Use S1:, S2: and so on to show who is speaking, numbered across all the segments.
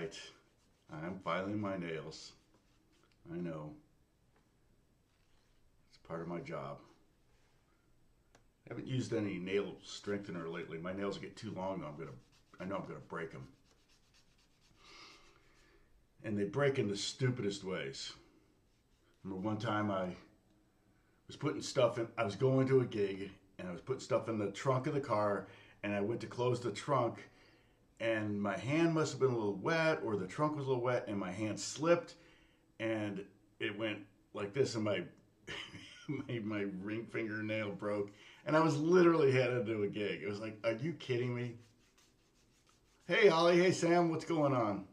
S1: right. I'm filing my nails. I know. It's part of my job. I haven't used any nail strengthener lately. My nails get too long. I know I'm gonna break them. And they break in the stupidest ways. Remember one time I was putting stuff in, I was going to a gig and I was putting stuff in the trunk of the car and I went to close the trunk and my hand must have been a little wet or the trunk was a little wet and my hand slipped and it went like this and my my ring fingernail broke and I was literally headed to a gig. It was like, are you kidding me? Hey Ollie, hey Sam, what's going on?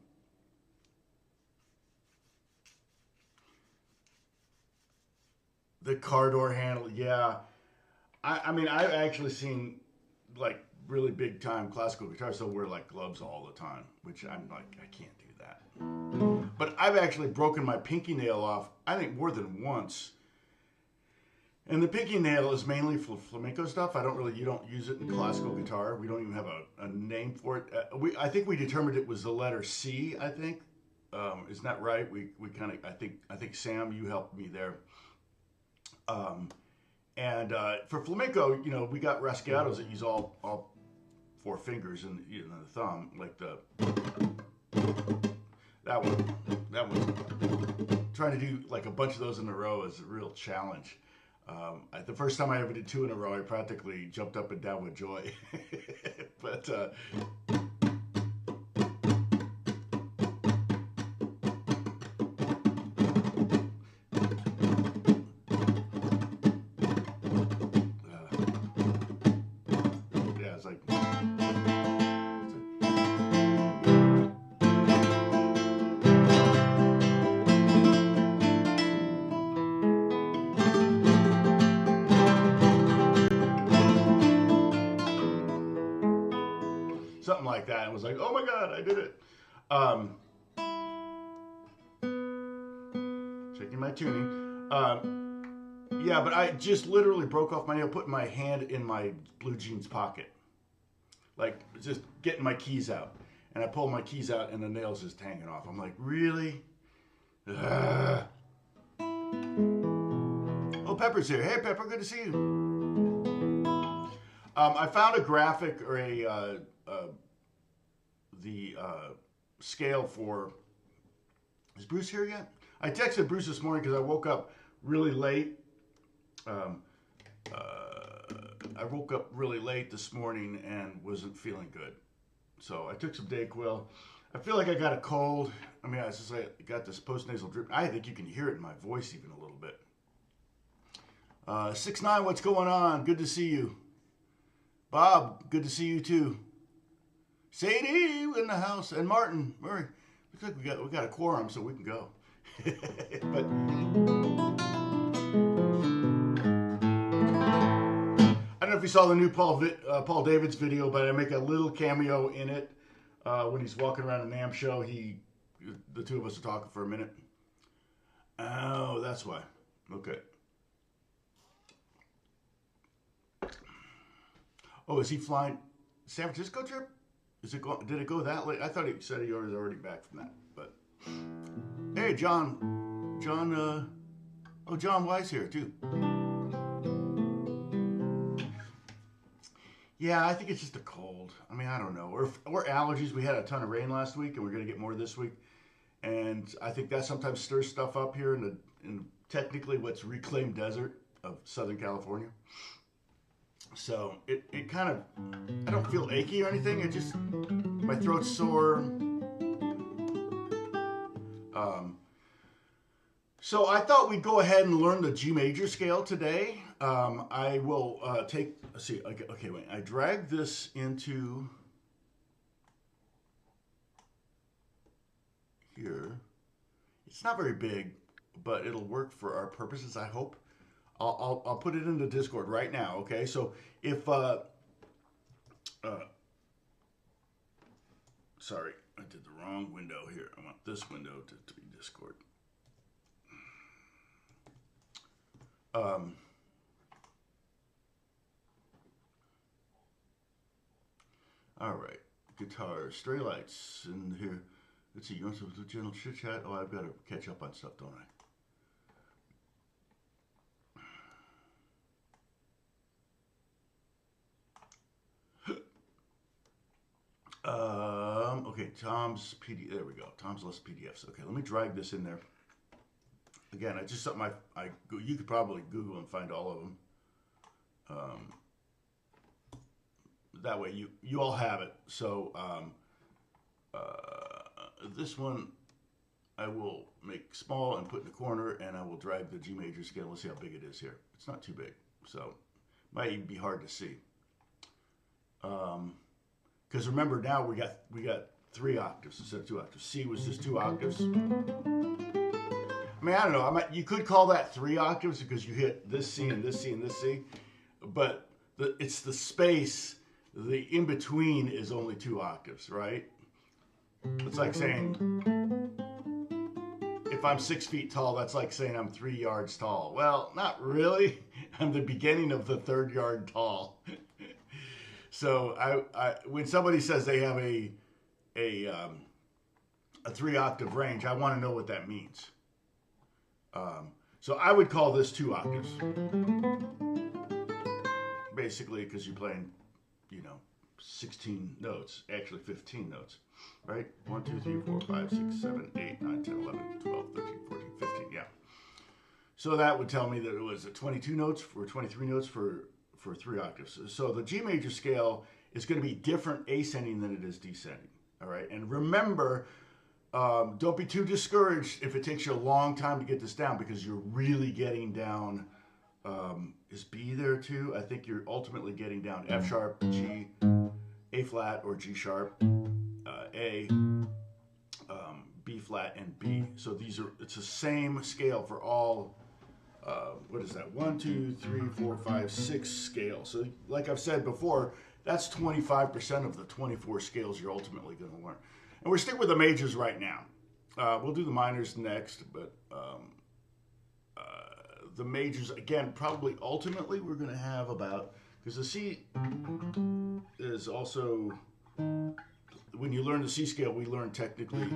S1: The car door handle, yeah. I mean, I've actually seen like really big time classical guitarists that wear like gloves all the time, which I'm like, I can't do that. But I've actually broken my pinky nail off, I think more than once. And the pinky nail is mainly for flamenco stuff. You don't use it in classical guitar. We don't even have a name for it. I think we determined it was the letter C, I think. Isn't that right? We kind of, I think Sam, you helped me there. And for flamenco, you know, we got rasgados that use all four fingers and the thumb, like that one. Trying to do like a bunch of those in a row is a real challenge. The first time I ever did two in a row, I practically jumped up and down with joy. But yeah, it's like something like that. And was like, oh my God, I did it. Checking my tuning. Yeah, but I just literally broke off my nail, putting my hand in my blue jeans pocket. Like, just getting my keys out. And I pull my keys out and the nail's just hanging off. I'm like, really? Ugh. Oh, Pepper's here. Hey, Pepper, good to see you. I found a graphic or the scale for, is Bruce here yet? I texted Bruce this morning because I woke up really late. I woke up really late this morning and wasn't feeling good. So I took some Dayquil. I feel like I got a cold. I mean, I got this postnasal drip. I think you can hear it in my voice even a little bit. 6'9", what's going on? Good to see you. Bob, good to see you too. Sadie in the house, and Martin Murray. Looks like we got a quorum, so we can go. But I don't know if you saw the new Paul David's video, but I make a little cameo in it when he's walking around a NAMM show. The two of us are talking for a minute. Oh, that's why. Okay. Oh, is he flying San Francisco trip? Did it go that late? I thought he said he was already back from that. But hey, John, John Wise here too. Yeah, I think it's just a cold. I mean, I don't know, or allergies. We had a ton of rain last week, and we're gonna get more this week. And I think that sometimes stirs stuff up here in technically what's reclaimed desert of Southern California. So it kind of, I don't feel achy or anything. It just, my throat's sore. So I thought we'd go ahead and learn the G major scale today. I will let's see, okay, wait. I drag this into here. It's not very big, but it'll work for our purposes, I hope. I'll put it into Discord right now, okay? So if, sorry, I did the wrong window here. I want this window to be Discord. All right, guitar, stray lights in here. let's see, you want some general chit chat? Oh, I've got to catch up on stuff, don't I? Okay, Tom's PD. There we go. Tom's list PDFs. Okay, let me drag this in there. Again, it's just something you could probably Google and find all of them. That way you all have it. So this one I will make small and put in the corner, and I will drag the G major scale. Let's see how big it is here. It's not too big, so might even be hard to see. Because remember now we got 3 octaves instead of 2 octaves. C was just 2 octaves. I mean, I don't know. You could call that 3 octaves because you hit this C and this C and this C, but it's the space. The in between is only 2 octaves, right? It's like saying if I'm 6 feet tall, that's like saying I'm 3 yards tall. Well, not really. I'm the beginning of the 3rd yard tall. So when somebody says they have a 3 octave range, I want to know what that means. So I would call this 2 octaves, basically, because you're playing, 16 notes, actually 15 notes, right? 1, 2, 3, 4, 5, 6, 7, 8, 9, 10, 11, 12, 13, 14, 15, yeah. So that would tell me that it was 22 notes or 23 notes for 3 octaves. So the G major scale is going to be different ascending than it is descending, all right? And remember, don't be too discouraged if it takes you a long time to get this down, because you're really getting down. Is B there too? I think you're ultimately getting down F sharp, G, A flat, or G sharp, A, B flat, and B. So it's the same scale for all, what is that? 1, 2, 3, 4, 5, 6 scales. So like I've said before, that's 25% of the 24 scales you're ultimately going to learn. And we're sticking with the majors right now. We'll do the minors next, but the majors, again, probably ultimately we're going to have about, because the C is also, when you learn the C scale, we learn technically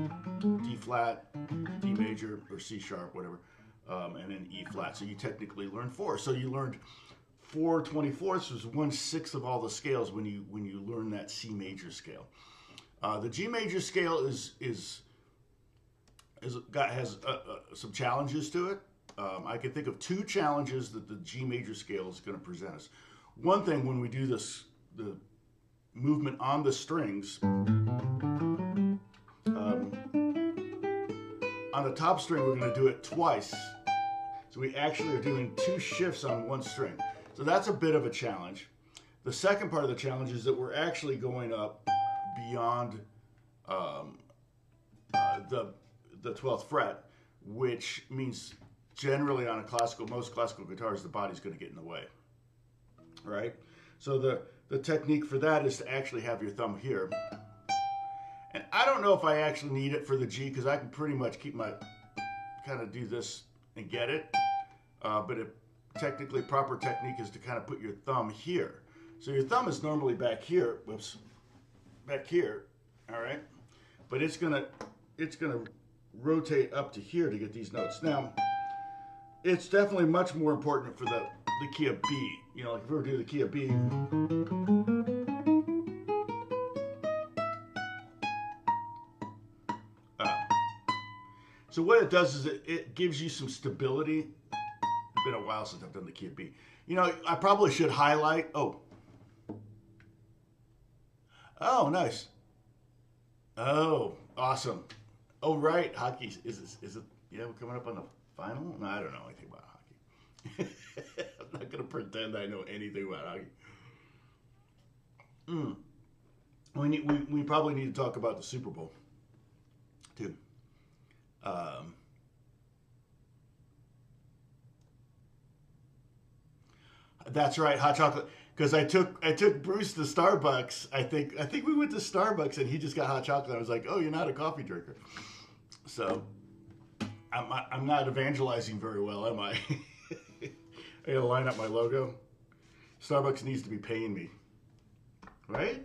S1: D flat, D major, or C sharp, whatever, and then E flat. So you technically learn 4. So you learned 4 24ths, is 1/6 of all the scales when you learn that C major scale. The G major scale has some challenges to it. I can think of 2 challenges that the G major scale is going to present us. One thing, when we do the movement on the strings, on the top string we're going to do it twice. So we actually are doing 2 shifts on 1 string. So that's a bit of a challenge. The second part of the challenge is that we're actually going up beyond the 12th fret, which means generally on most classical guitars, the body's going to get in the way, right? So the technique for that is to actually have your thumb here. And I don't know if I actually need it for the G, because I can pretty much kind of do this and get it. But technically, proper technique is to kind of put your thumb here. So your thumb is normally back here, back here, all right? But it's gonna rotate up to here to get these notes. Now, it's definitely much more important for the key of B. Like if we were to do the key of B, so what it does is it gives you some stability. It's been a while since I've done the key of B. I probably should highlight. Oh, nice. Oh, awesome. Oh, right. Hockey is it? Yeah, we're coming up on the final. No, I don't know anything about hockey. I'm not gonna pretend I know anything about hockey. We probably need to talk about the Super Bowl too. That's right, hot chocolate. Because I took Bruce to Starbucks. I think we went to Starbucks and he just got hot chocolate. I was like, oh, you're not a coffee drinker. So I'm not evangelizing very well, am I? I gotta line up my logo. Starbucks needs to be paying me, right?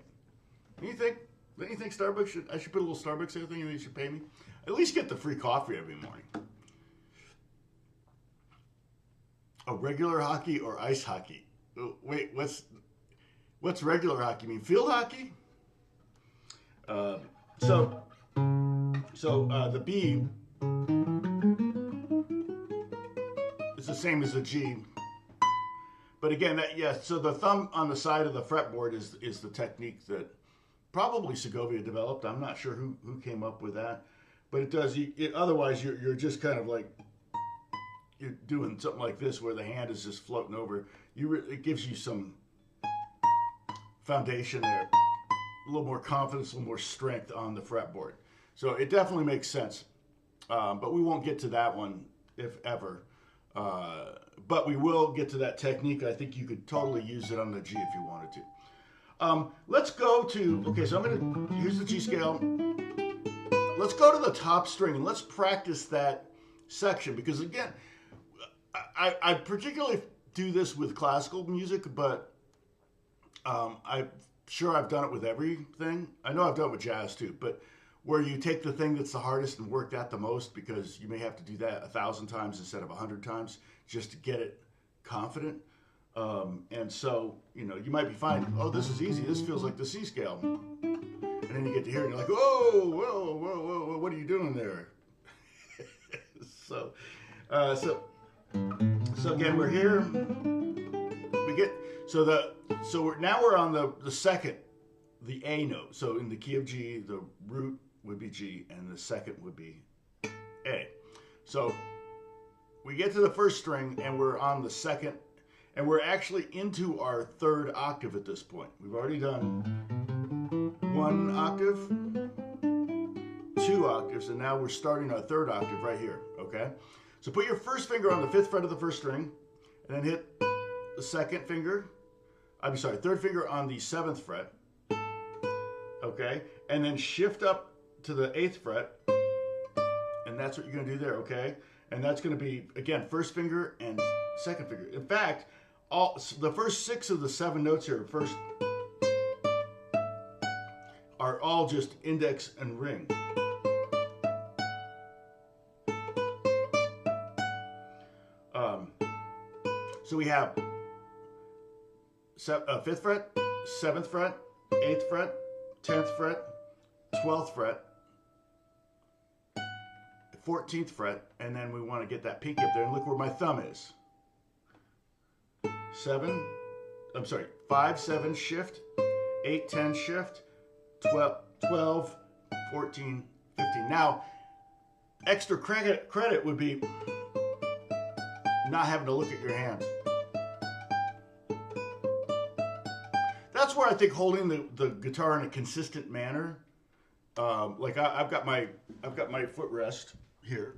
S1: What do you think? Don't you think Starbucks I should put a little Starbucks there thing and they should pay me? At least get the free coffee every morning. A regular hockey or ice hockey? Wait, what's regular hockey mean? Field hockey? So the B is the same as the G. But again, so the thumb on the side of the fretboard is the technique that probably Segovia developed. I'm not sure who came up with that. But it does, otherwise you're just kind of like, you're doing something like this where the hand is just floating over. It gives you some foundation there, a little more confidence, a little more strength on the fretboard. So it definitely makes sense. But we won't get to that one, if ever. But we will get to that technique. I think you could totally use it on the G if you wanted to. Let's go to, okay, so here's the G scale. Let's go to the top string and let's practice that section, because again, I particularly do this with classical music, but I'm sure I've done it with everything. I know I've done it with jazz too, but where you take the thing that's the hardest and work that the most, because you may have to do that 1,000 times instead of 100 times just to get it confident. And so, you might be finding, oh, this is easy. This feels like the C scale. And then you get to hear it and you're like, whoa, what are you doing there? So again, we're here. Now we're on the second, the A note. So in the key of G, the root would be G and the second would be A. So we get to the first string and we're on the second, and we're actually into our third octave at this point. We've already done 1 octave, 2 octaves, and now we're starting our third octave right here, okay? So put your first finger on the 5th fret of the first string, and then hit the third finger on the 7th fret, okay? And then shift up to the 8th fret, and that's what you're gonna do there, okay? And that's gonna be, again, first finger and second finger. In fact, the first 6 of the 7 notes here are all just index and ring. So we have 5th fret, 7th fret, 8th fret, 10th fret, 12th fret, 14th fret, and then we want to get that pinky up there, and look where my thumb is. 5, 7 shift, 8, 10 shift, 12, 14, 15. Now, extra credit would be not having to look at your hands. That's where I think holding the guitar in a consistent manner, like I've got my footrest here.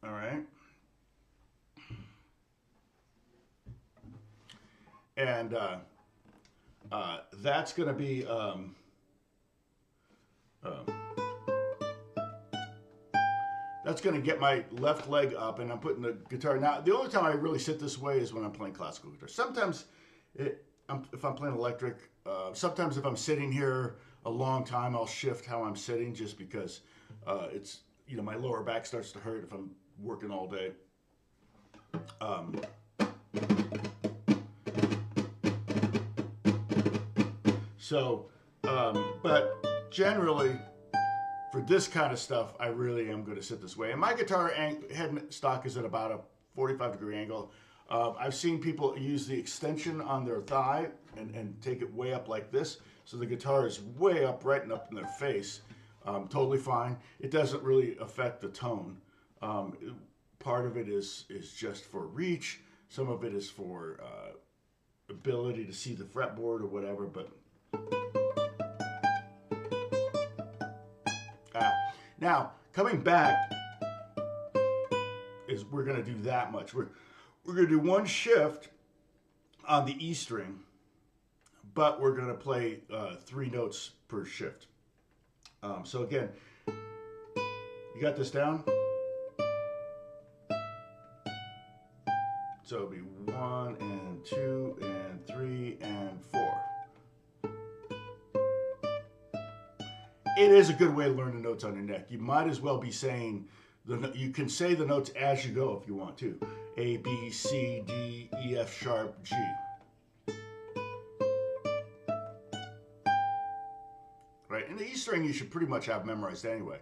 S1: All right. And that's going to be that's going to get my left leg up, and I'm putting the guitar. Now, the only time I really sit this way is when I'm playing classical guitar. Sometimes, if I'm playing electric, sometimes if I'm sitting here a long time, I'll shift how I'm sitting, just because it's, my lower back starts to hurt if I'm working all day. But generally, for this kind of stuff, I really am going to sit this way. And my guitar head stock is at about a 45-degree angle. I've seen people use the extension on their thigh and take it way up like this, so the guitar is way up, right and up in their face. Totally fine. It doesn't really affect the tone. Part of it is just for reach. Some of it is for ability to see the fretboard or whatever, but now coming back is we're going to do that much. We're going to do 1 shift on the E string, but we're going to play 3 notes per shift. So again, you got this down? So it'll be 1 and 2 and 3 and 4. it is a good way to learn the notes on your neck. You might as well be saying, you can say the notes as you go if you want to. A, B, C, D, E, F sharp, G. Right? And the E string you should pretty much have memorized anyway.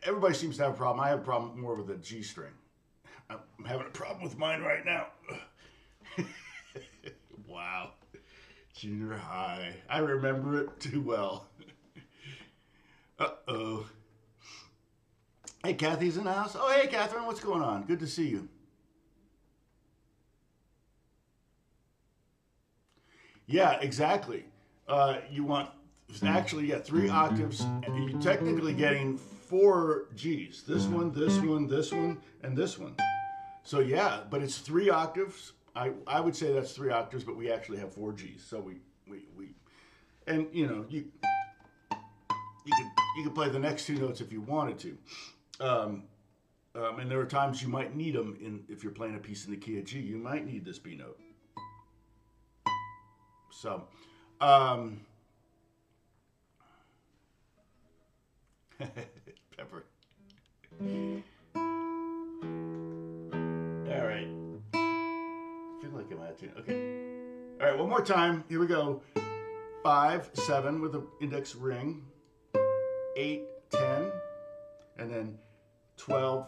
S1: Everybody seems to have a problem. I have a problem more with the G string. I'm having a problem with mine right now. Wow. Junior high. I remember it too well. Uh-oh. Hey, Kathy's in the house. Oh, hey, Catherine, what's going on? Good to see you. Yeah, exactly. You want, actually, yeah, 3 octaves. And you're technically getting 4 Gs. This one, this one, this one, and this one. So, yeah, but it's 3 octaves. I would say that's 3 octaves, but we actually have 4 Gs. So we and, you know, you could play the next 2 notes if you wanted to. And there are times you might need them if you're playing a piece in the key of G. You might need this B note. So, Pepper. All right. I feel like I'm out of tune. Okay. All right, one more time. Here we go. 5, 7 with the index ring. 8, 10. And then 12,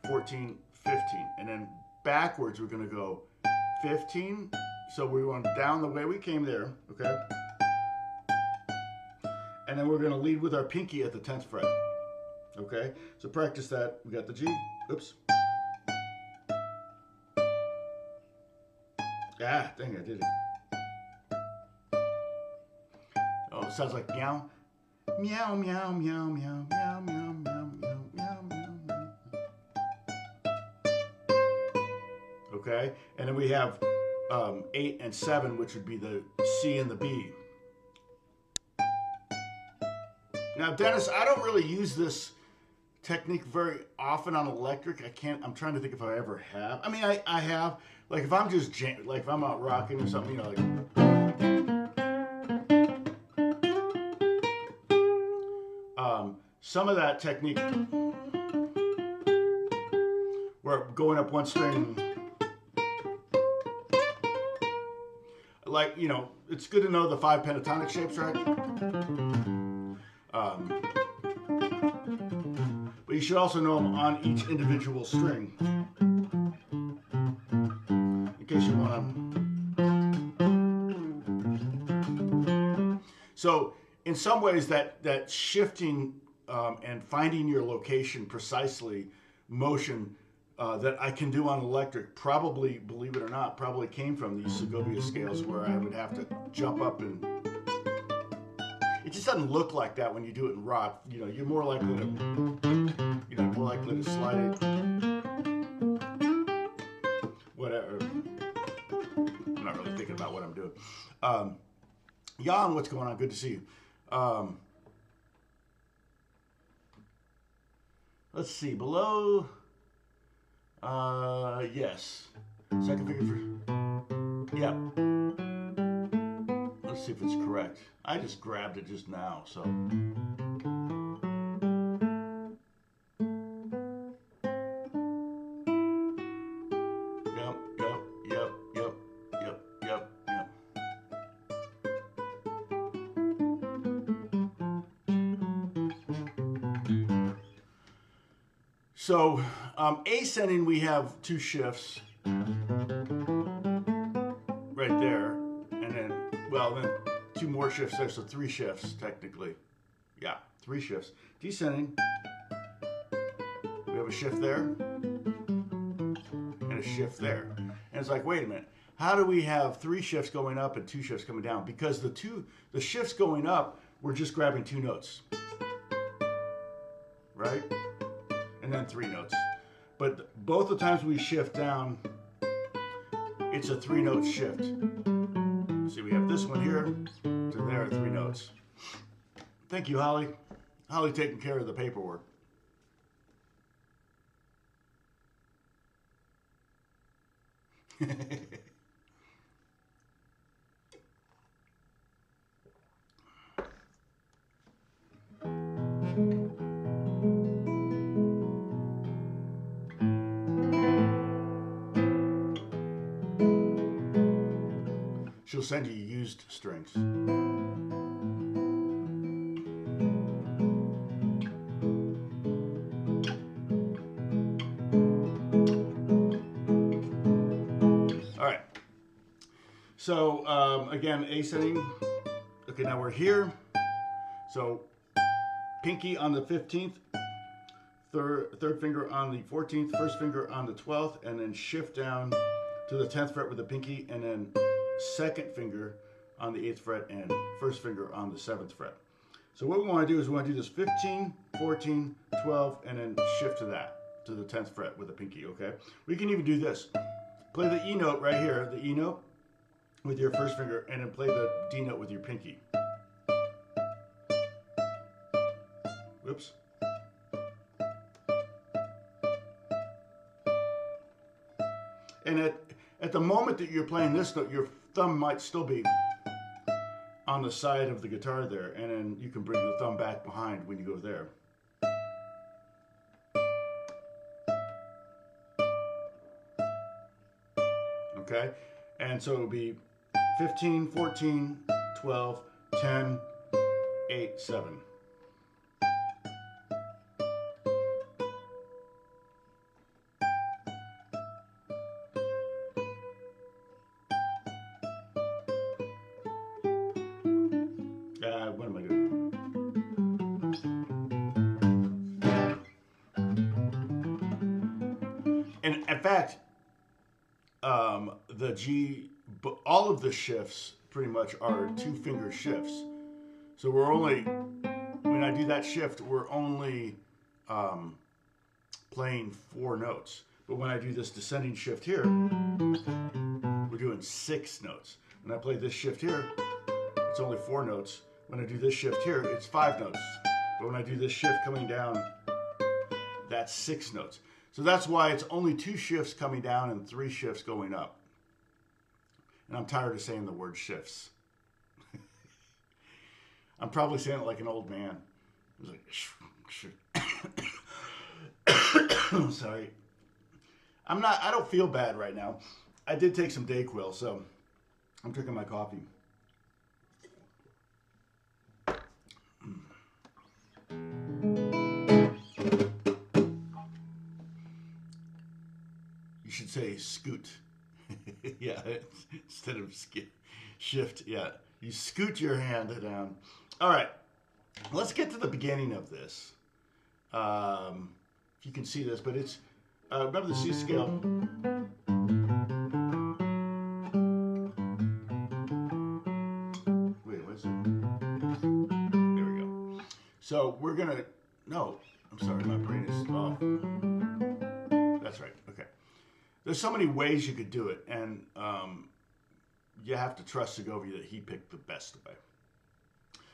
S1: 14, 15. And then backwards, we're going to go 15. So we're going down the way we came there, okay? And then we're going to lead with our pinky at the 10th fret, okay? So practice that. We got the G. Oops. Ah, dang, I did it. Oh, it sounds like meow. Meow, meow, meow, meow, meow, meow, meow, meow, meow, meow. Okay, and then we have 8 and 7, which would be the C and the B. Now, Dennis, I don't really use this technique very often on electric. I'm trying to think if I ever have. I mean, I have. Like if I'm just, like if I'm out rocking or something, you know, like. Some of that technique, where going up one string, like, you know, it's good to know the 5 pentatonic shapes, right? But you should also know them on each individual string, in case you want to. So, in some ways, that shifting and finding your location precisely motion that I can do on electric probably, believe it or not, probably came from these Segovia scales where I would have to jump up and... It just doesn't look like that when you do it in rock. You know, you're more likely to, more likely to slide it. Whatever. I'm not really thinking about what I'm doing. Jan, what's going on? Good to see you. Let's see, below, yes. Second figure for, yeah. Let's see if it's correct. I just grabbed it just now, so. Yep. So, ascending, we have 2 shifts right there, and then 2 more shifts there, so 3 shifts technically. Yeah, 3 shifts. Descending, we have a shift there and a shift there. And it's like, wait a minute, how do we have 3 shifts going up and 2 shifts coming down? Because the shifts going up, we're just grabbing 2 notes, right? And then 3 notes. But both the times we shift down, it's a 3-note shift. See, we have this one here to there, 3 notes. Thank you, Holly. Holly taking care of the paperwork. she'll send you used strings. All right. So again, ascending. Okay, now we're here. So pinky on the 15th, third finger on the 14th, first finger on the 12th, and then shift down to the 10th fret with the pinky, and then second finger on the 8th fret and first finger on the 7th fret. So what we want to do is we want to do this 15, 14, 12, and then shift to that, to the 10th fret with the pinky, okay? We can even do this. Play the E note right here, the E note with your first finger, and then play the D note with your pinky. Whoops. And at the moment that you're playing this note, your thumb might still be on the side of the guitar there, and then you can bring the thumb back behind when you go there. Okay? And so it'll be 15, 14, 12, 10, 8, 7. What am I doing? And in fact, the G, all of the shifts pretty much are 2-finger shifts. So we're only, when I do that shift, we're only playing 4 notes. But when I do this descending shift here, we're doing 6 notes. When I play this shift here, it's only 4 notes. When I do this shift here, it's 5 notes. But when I do this shift coming down, that's 6 notes. So that's why it's only 2 shifts coming down and 3 shifts going up. And I'm tired of saying the word shifts. I'm probably saying it like an old man. It's like, sorry. I don't feel bad right now. I did take some Dayquil, so I'm drinking my coffee. You should say scoot. Yeah, instead of shift. Yeah, you scoot your hand down. All right, let's get to the beginning of this. If you can see this, but it's, remember the C scale. Wait, what is it? There we go. So we're gonna, no, I'm sorry, my brain is off. That's right, okay. There's so many ways you could do it, and you have to trust Segovia that he picked the best way.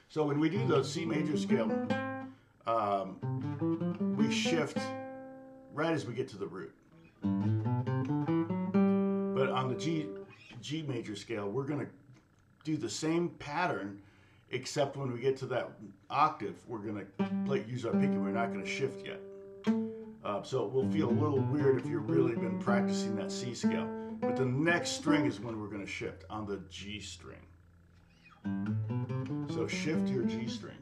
S1: So when we do the C major scale, we shift right as we get to the root. But on the G major scale, we're going to do the same pattern, except when we get to that octave, we're going to use our pinky. We're not going to shift yet. So it will feel a little weird if you've really been practicing that C scale. But the next string is when we're going to shift on the G string. So shift your G string.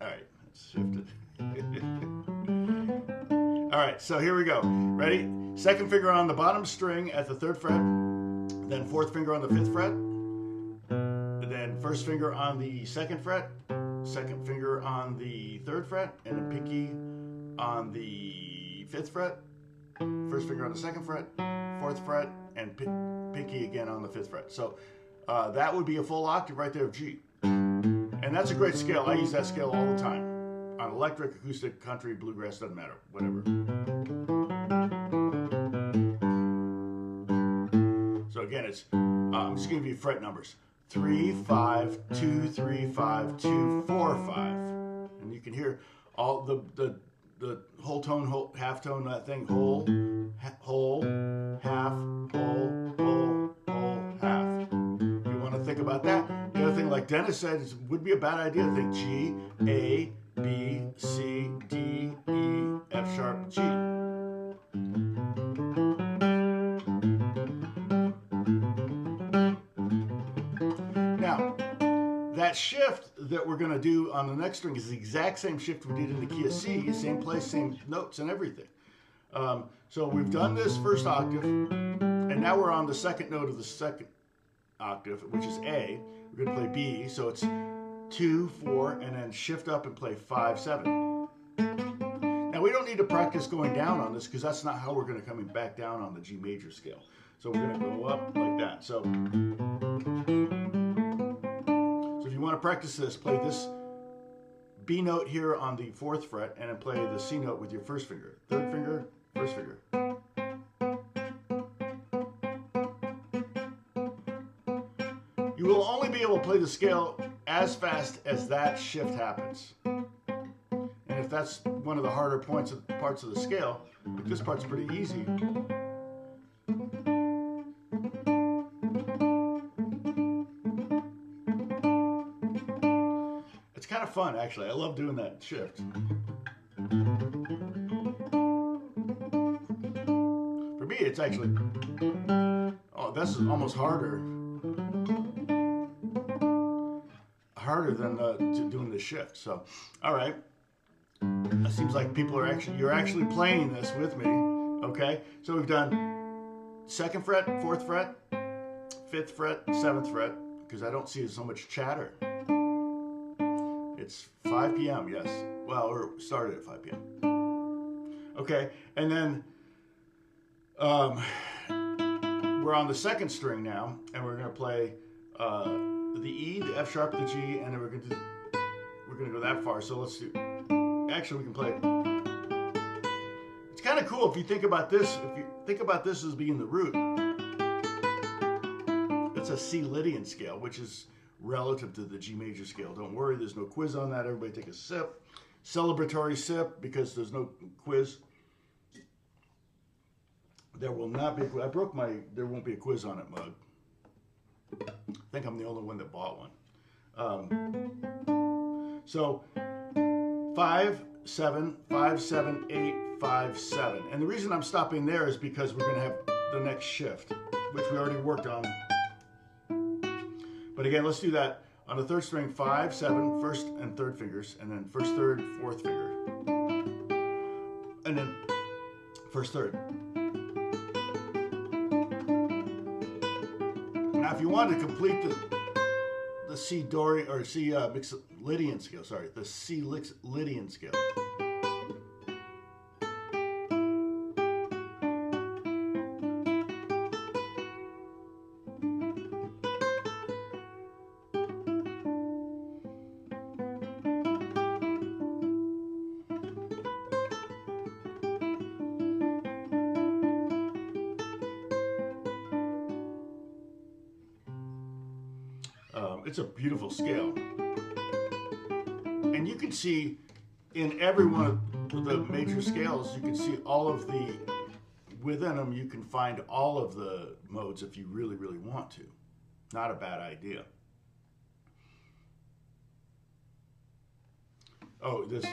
S1: All right, let's shift it. All right, so here we go. Ready? Second finger on the bottom string at the 3rd fret, then 4th finger on the 5th fret, and then first finger on the 2nd fret, second finger on the 3rd fret, and then pinky on the 5th fret, first finger on the 2nd fret, 4th fret, and pinky again on the 5th fret. So that would be a full octave right there of G. And that's a great scale. I use that scale all the time. On electric, acoustic, country, bluegrass, doesn't matter. Whatever. So again, it's I'm just going to give you fret numbers. 3, 5, 2, 3, 5, 2, 4, 5. And you can hear all the whole tone, whole, half tone, that thing, whole, whole, half, whole, whole, whole, half. If you want to think about that, the other thing, like Dennis said, it would be a bad idea to think G, A, B, C, D, E, F sharp, G. 1, that shift that we're going to do on the next string is the exact same shift we did in the key of C, same place, same notes and everything. So we've done this first octave, and now we're on the second note of the second octave, which is A. We're going to play B, so it's 2, 4, and then shift up and play 5, 7. Now we don't need to practice going down on this because that's not how we're going to come back down on the G major scale. So we're going to go up like that. So if you want to practice this, play this B note here on the 4th fret and then play the C note with your first finger. 3rd finger, 1st finger. You will only be able to play the scale as fast as that shift happens. And if that's one of the harder parts of the scale, like this part's pretty easy. It's kind of fun, actually. I love doing that shift. For me, it's actually, oh, this is almost harder than doing the shift. So, all right. It seems like people are you're actually playing this with me. Okay. So we've done 2nd fret, 4th fret, 5th fret, 7th fret, because I don't see so much chatter. It's 5 p.m. Yes. Well, or started at 5 p.m. Okay. And then we're on the 2nd string now, and we're going to play the E, the F sharp, the G, and then we're going to go that far. So let's do. Actually, we can play. It's kind of cool if you think about this. If you think about this as being the root, it's a C Lydian scale, which is relative to the G major scale. Don't worry, there's no quiz on that. Everybody take a sip, celebratory sip, because there's no quiz. There will not be. I broke my. There won't be a quiz on it mug. I think I'm the only one that bought one. So 5, 7, 5, 7, 8, 5, 7. And the reason I'm stopping there is because we're going to have the next shift, which we already worked on. But again, let's do that on the 3rd string, 5, 7, 1st and 3rd fingers, and then 1st, 3rd, 4th finger. And then 1st, 3rd. Now, if you want to complete the C Dorian or C mixed Lydian scale, sorry, the C Lydian scale. It's a beautiful scale. And you can see in every one of the major scales, you can see all of the, within them, you can find all of the modes if you really, really want to. Not a bad idea. Oh, this.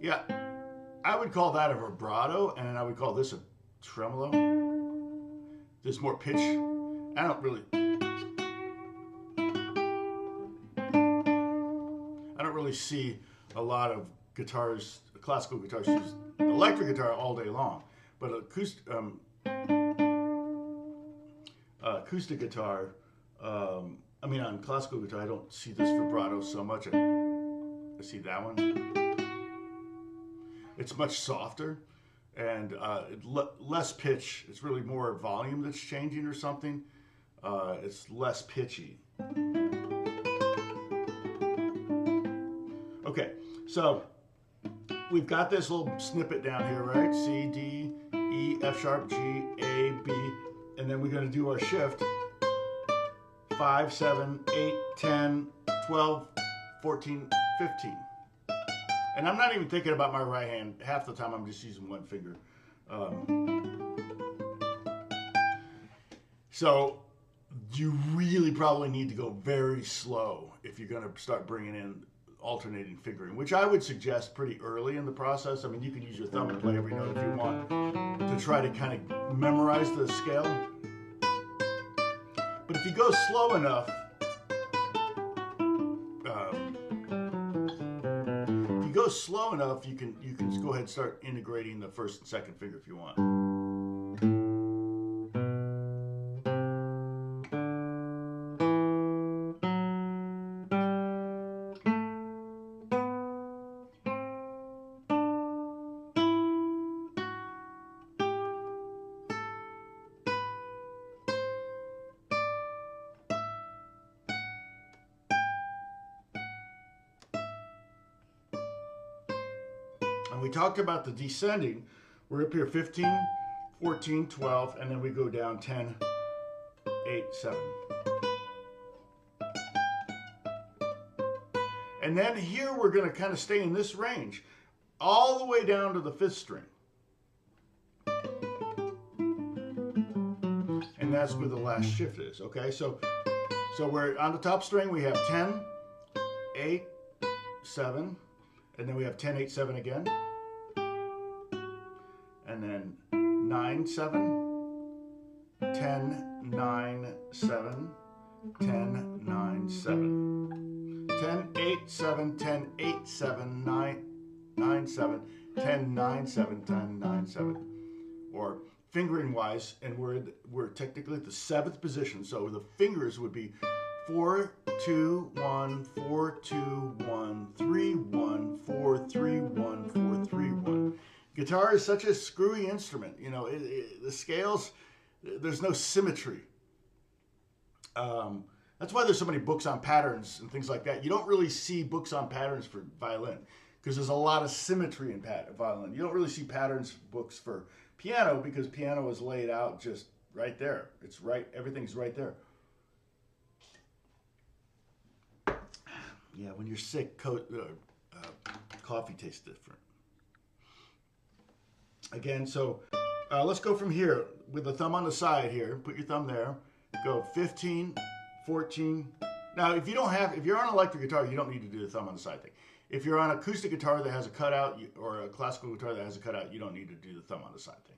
S1: Yeah. I would call that a vibrato, and I would call this a tremolo. There's more pitch. I don't really see a lot of guitars, classical guitars, use electric guitar all day long, but acoustic guitar. I mean, on classical guitar, I don't see this vibrato so much. I see that one. It's much softer and less pitch. It's really more volume that's changing or something. It's less pitchy. Okay, so we've got this little snippet down here, right? C, D, E, F sharp, G, A, B, and then we're going to do our shift. 5, 7, 8, 10, 12, 14, 15. And I'm not even thinking about my right hand. Half the time I'm just using one finger. So you really probably need to go very slow if you're going to start bringing in alternating fingering, which I would suggest pretty early in the process. I mean, you can use your thumb and play every note if you want to try to kind of memorize the scale. But if you go slow enough, you can go ahead and start integrating the first and second finger if you want. And we talked about the descending. We're up here 15, 14, 12, and then we go down 10, 8, 7. And then here we're going to kind of stay in this range all the way down to the 5th string. And that's where the last shift is, okay? So we're on the top string, we have 10, 8, 7, and then we have 10, 8, 7 again. And then 9, 7, 10, 9, 7, 10, 9, 7. 10, 8, 7, 10, 8, 7, 9, 9, 7, 10, 9, 7, 10, 9, 7. Or fingering wise, and we're technically at the 7th position, so the fingers would be 4, 2, 1, 4, 2, 1, 3, 1, 4, 3, 1, 4, 3, 1. Guitar is such a screwy instrument. You know, the scales, there's no symmetry. That's why there's so many books on patterns and things like that. You don't really see books on patterns for violin because there's a lot of symmetry in violin. You don't really see patterns books for piano because piano is laid out just right there. It's right, everything's right there. Yeah, when you're sick, coffee tastes different. Again, so let's go from here with the thumb on the side here. Put your thumb there. Go 15, 14. Now, if you're on an electric guitar, you don't need to do the thumb on the side thing. If you're on an acoustic guitar that has a cutout or a classical guitar that has a cutout, you don't need to do the thumb on the side thing.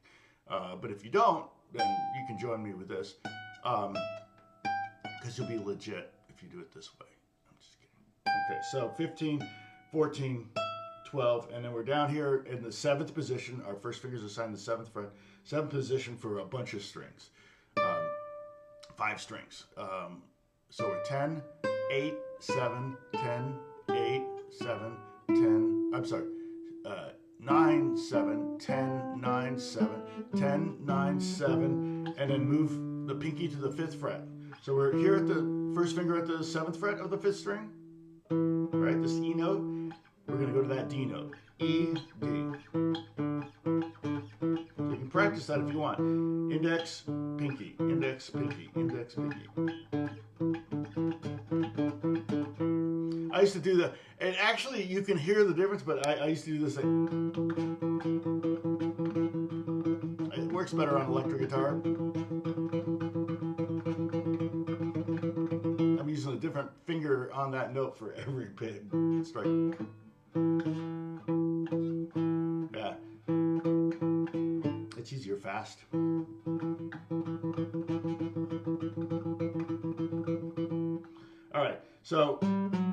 S1: But if you don't, then you can join me with this because you'll be legit if you do it this way. I'm just kidding. Okay, so 15, 14, 12, and then we're down here in the 7th position. Our first finger's assigned the 7th fret. 7th position for a bunch of strings. 5 strings. So we're 10, 8, 7, 10, 8, 7, 10. I'm sorry. 9, 7, 10, 9, 7, 10, 9, 7, and then move the pinky to the 5th fret. So we're here at the first finger at the 7th fret of the 5th string. Right, this E note. We're going to go to that D note. E, D. So you can practice that if you want. Index, pinky, index, pinky, index, pinky. I used to do that. And actually, you can hear the difference, but I used to do this thing. It works better on electric guitar. I'm using a different finger on that note for every strike. Yeah. It's easier fast. All right, so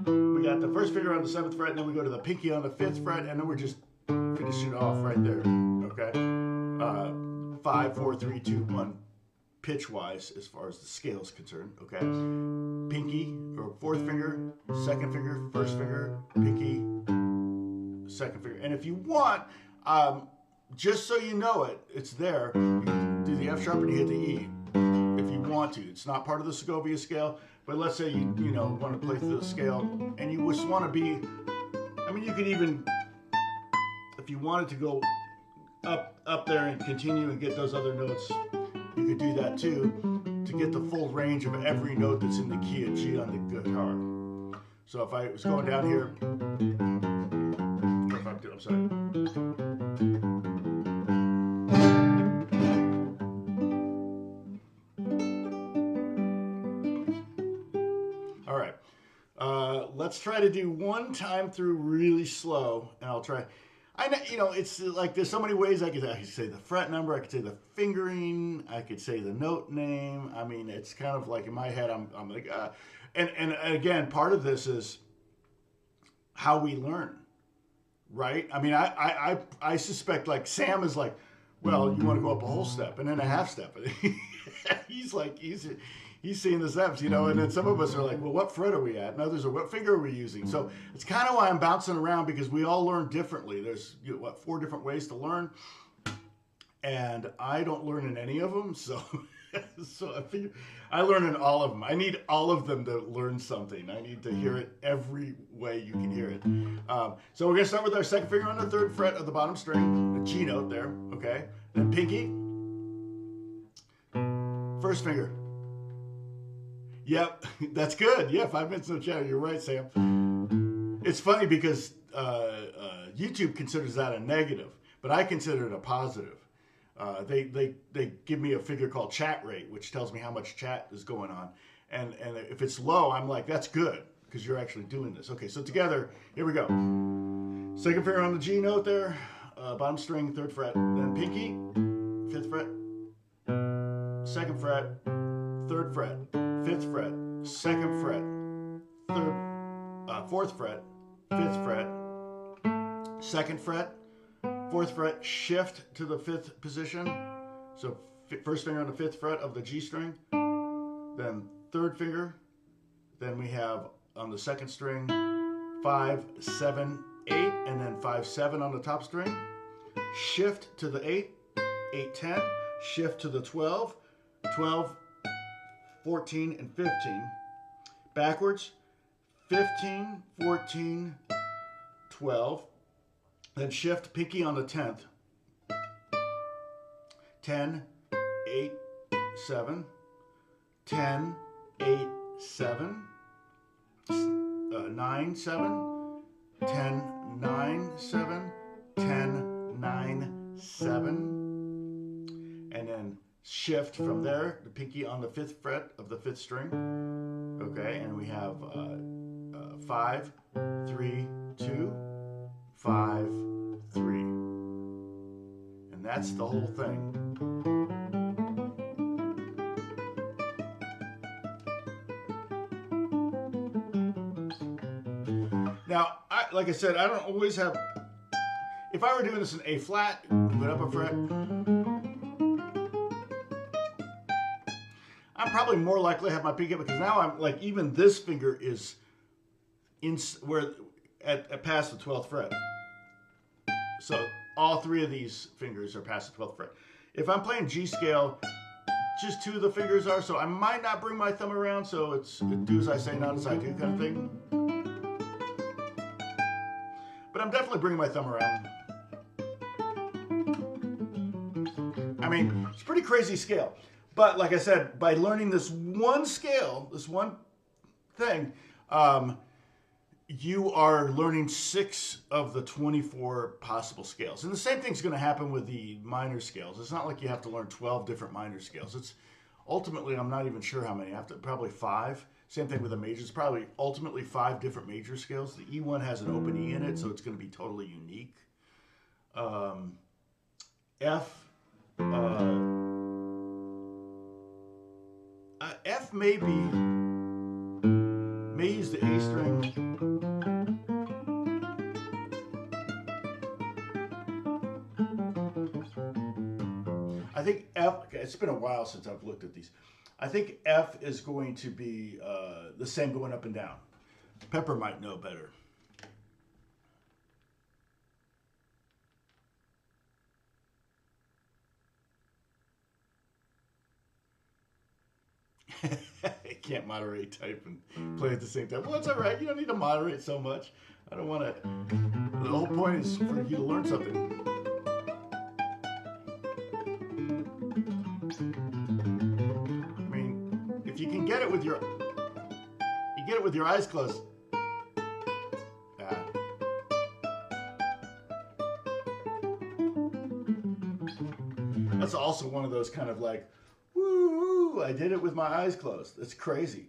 S1: we got the first finger on the 7th fret, and then we go to the pinky on the 5th fret, and then we're just finishing off right there, okay? 5, 4, 3, 2, 1, pitch-wise, as far as the scale is concerned, okay? Pinky, or 4th finger, 2nd finger, 1st finger, pinky, 2nd finger. And if you want, just so you know it, it's there, you can do the F sharp and you hit the E if you want to. It's not part of the Segovia scale, but let's say you know want to play through the scale and you just want to be, I mean, you could even, if you wanted to go up there and continue and get those other notes, you could do that too to get the full range of every note that's in the key of G on the guitar. So if I was going down here, or if I'm sorry. let's try to do one time through really slow, and I'll try. I know, it's like there's so many ways I could say the fret number, I could say the fingering, I could say the note name. I mean, it's kind of like in my head, I'm like, and again, part of this is how we learn, right? I mean, I suspect like Sam is like, well, you want to go up a whole step and then a half step. He's seeing the steps, and then some of us are like, well, what fret are we at? And others are, what finger are we using? So it's kind of why I'm bouncing around, because we all learn differently. There's 4 different ways to learn, and I don't learn in any of them. So so I figure I learn in all of them. I need all of them to learn something. I need to hear it every way you can hear it. So we're gonna start with our second finger on the 3rd fret of the bottom string, the G note there, okay? Then pinky, first finger. Yep, that's good. Yeah, 5 minutes no chatter. You're right, Sam. It's funny because YouTube considers that a negative, but I consider it a positive. They give me a figure called chat rate, which tells me how much chat is going on. And if it's low, I'm like, that's good, because you're actually doing this. Okay, so together, here we go. Second finger on the G note there, bottom string, 3rd fret. Then pinky, 5th fret, 2nd fret, 3rd fret, 5th fret, 2nd fret, 4th fret, 5th fret, 2nd fret, 4th fret, shift to the 5th position. So first finger on the 5th fret of the G string, then 3rd finger, then we have on the 2nd string 5, 7, 8, and then 5, 7 on the top string. Shift to the 8, 8, 10, shift to the 12, 12, 14, and 15. Backwards, 15, 14, 12. Then shift pinky on the 10th. 10, 8, 7. 10, 8, 7. 9, 7. 10, 9, 7. 10, 9, 7. And then shift from there, the pinky on the 5th fret of the 5th string. Okay, and we have 5, 3, 2, 5, 3. And that's the whole thing. Now, like I said, I don't always have... If I were doing this in A flat, move it up a fret, I'm probably more likely to have my pinky, because now I'm like, even this finger is at past the 12th fret. So all 3 of these fingers are past the 12th fret. If I'm playing G scale, just 2 of the fingers are, so I might not bring my thumb around, so it's do as I say, not as I do kind of thing. But I'm definitely bringing my thumb around. I mean, it's a pretty crazy scale. But like I said, by learning this one scale, this one thing, you are learning 6 of the 24 possible scales. And the same thing's going to happen with the minor scales. It's not like you have to learn 12 different minor scales. It's ultimately, I'm not even sure how many. I have to, probably 5. Same thing with the majors. Probably ultimately 5 different major scales. The E1 has an open E in it, so it's going to be totally unique. F may use the A string. I think F, okay, it's been a while since I've looked at these. I think F is going to be the same going up and down. Pepper might know better. I can't moderate, type, and play at the same time. Well, it's all right. You don't need to moderate so much. I don't want to. The whole point is for you to learn something. I mean, if you can get it with your, you get it with your eyes closed. That's also one of those kind of like, woo, I did it with my eyes closed. It's crazy.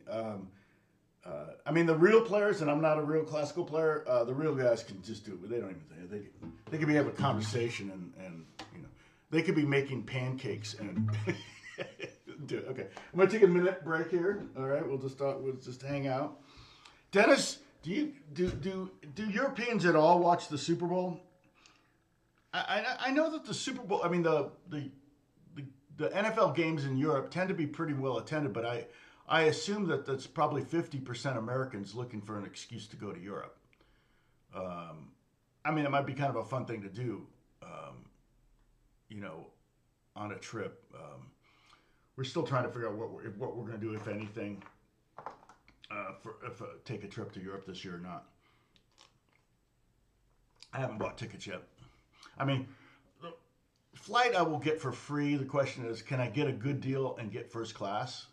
S1: I mean, the real players, and I'm not a real classical player. The real guys can just do it. They don't even think they could be having a conversation and they could be making pancakes and do it. Okay, I'm gonna take a minute break here. All right, we'll just hang out. Dennis, do Europeans at all watch the Super Bowl? I know that the Super Bowl. I mean the NFL games in Europe tend to be pretty well attended, but I assume that that's probably 50% Americans looking for an excuse to go to Europe. I mean, it might be kind of a fun thing to do, on a trip. We're still trying to figure out what we're going to do, if anything, take a trip to Europe this year or not. I haven't bought tickets yet. I mean, the flight I will get for free. The question is, can I get a good deal and get first class?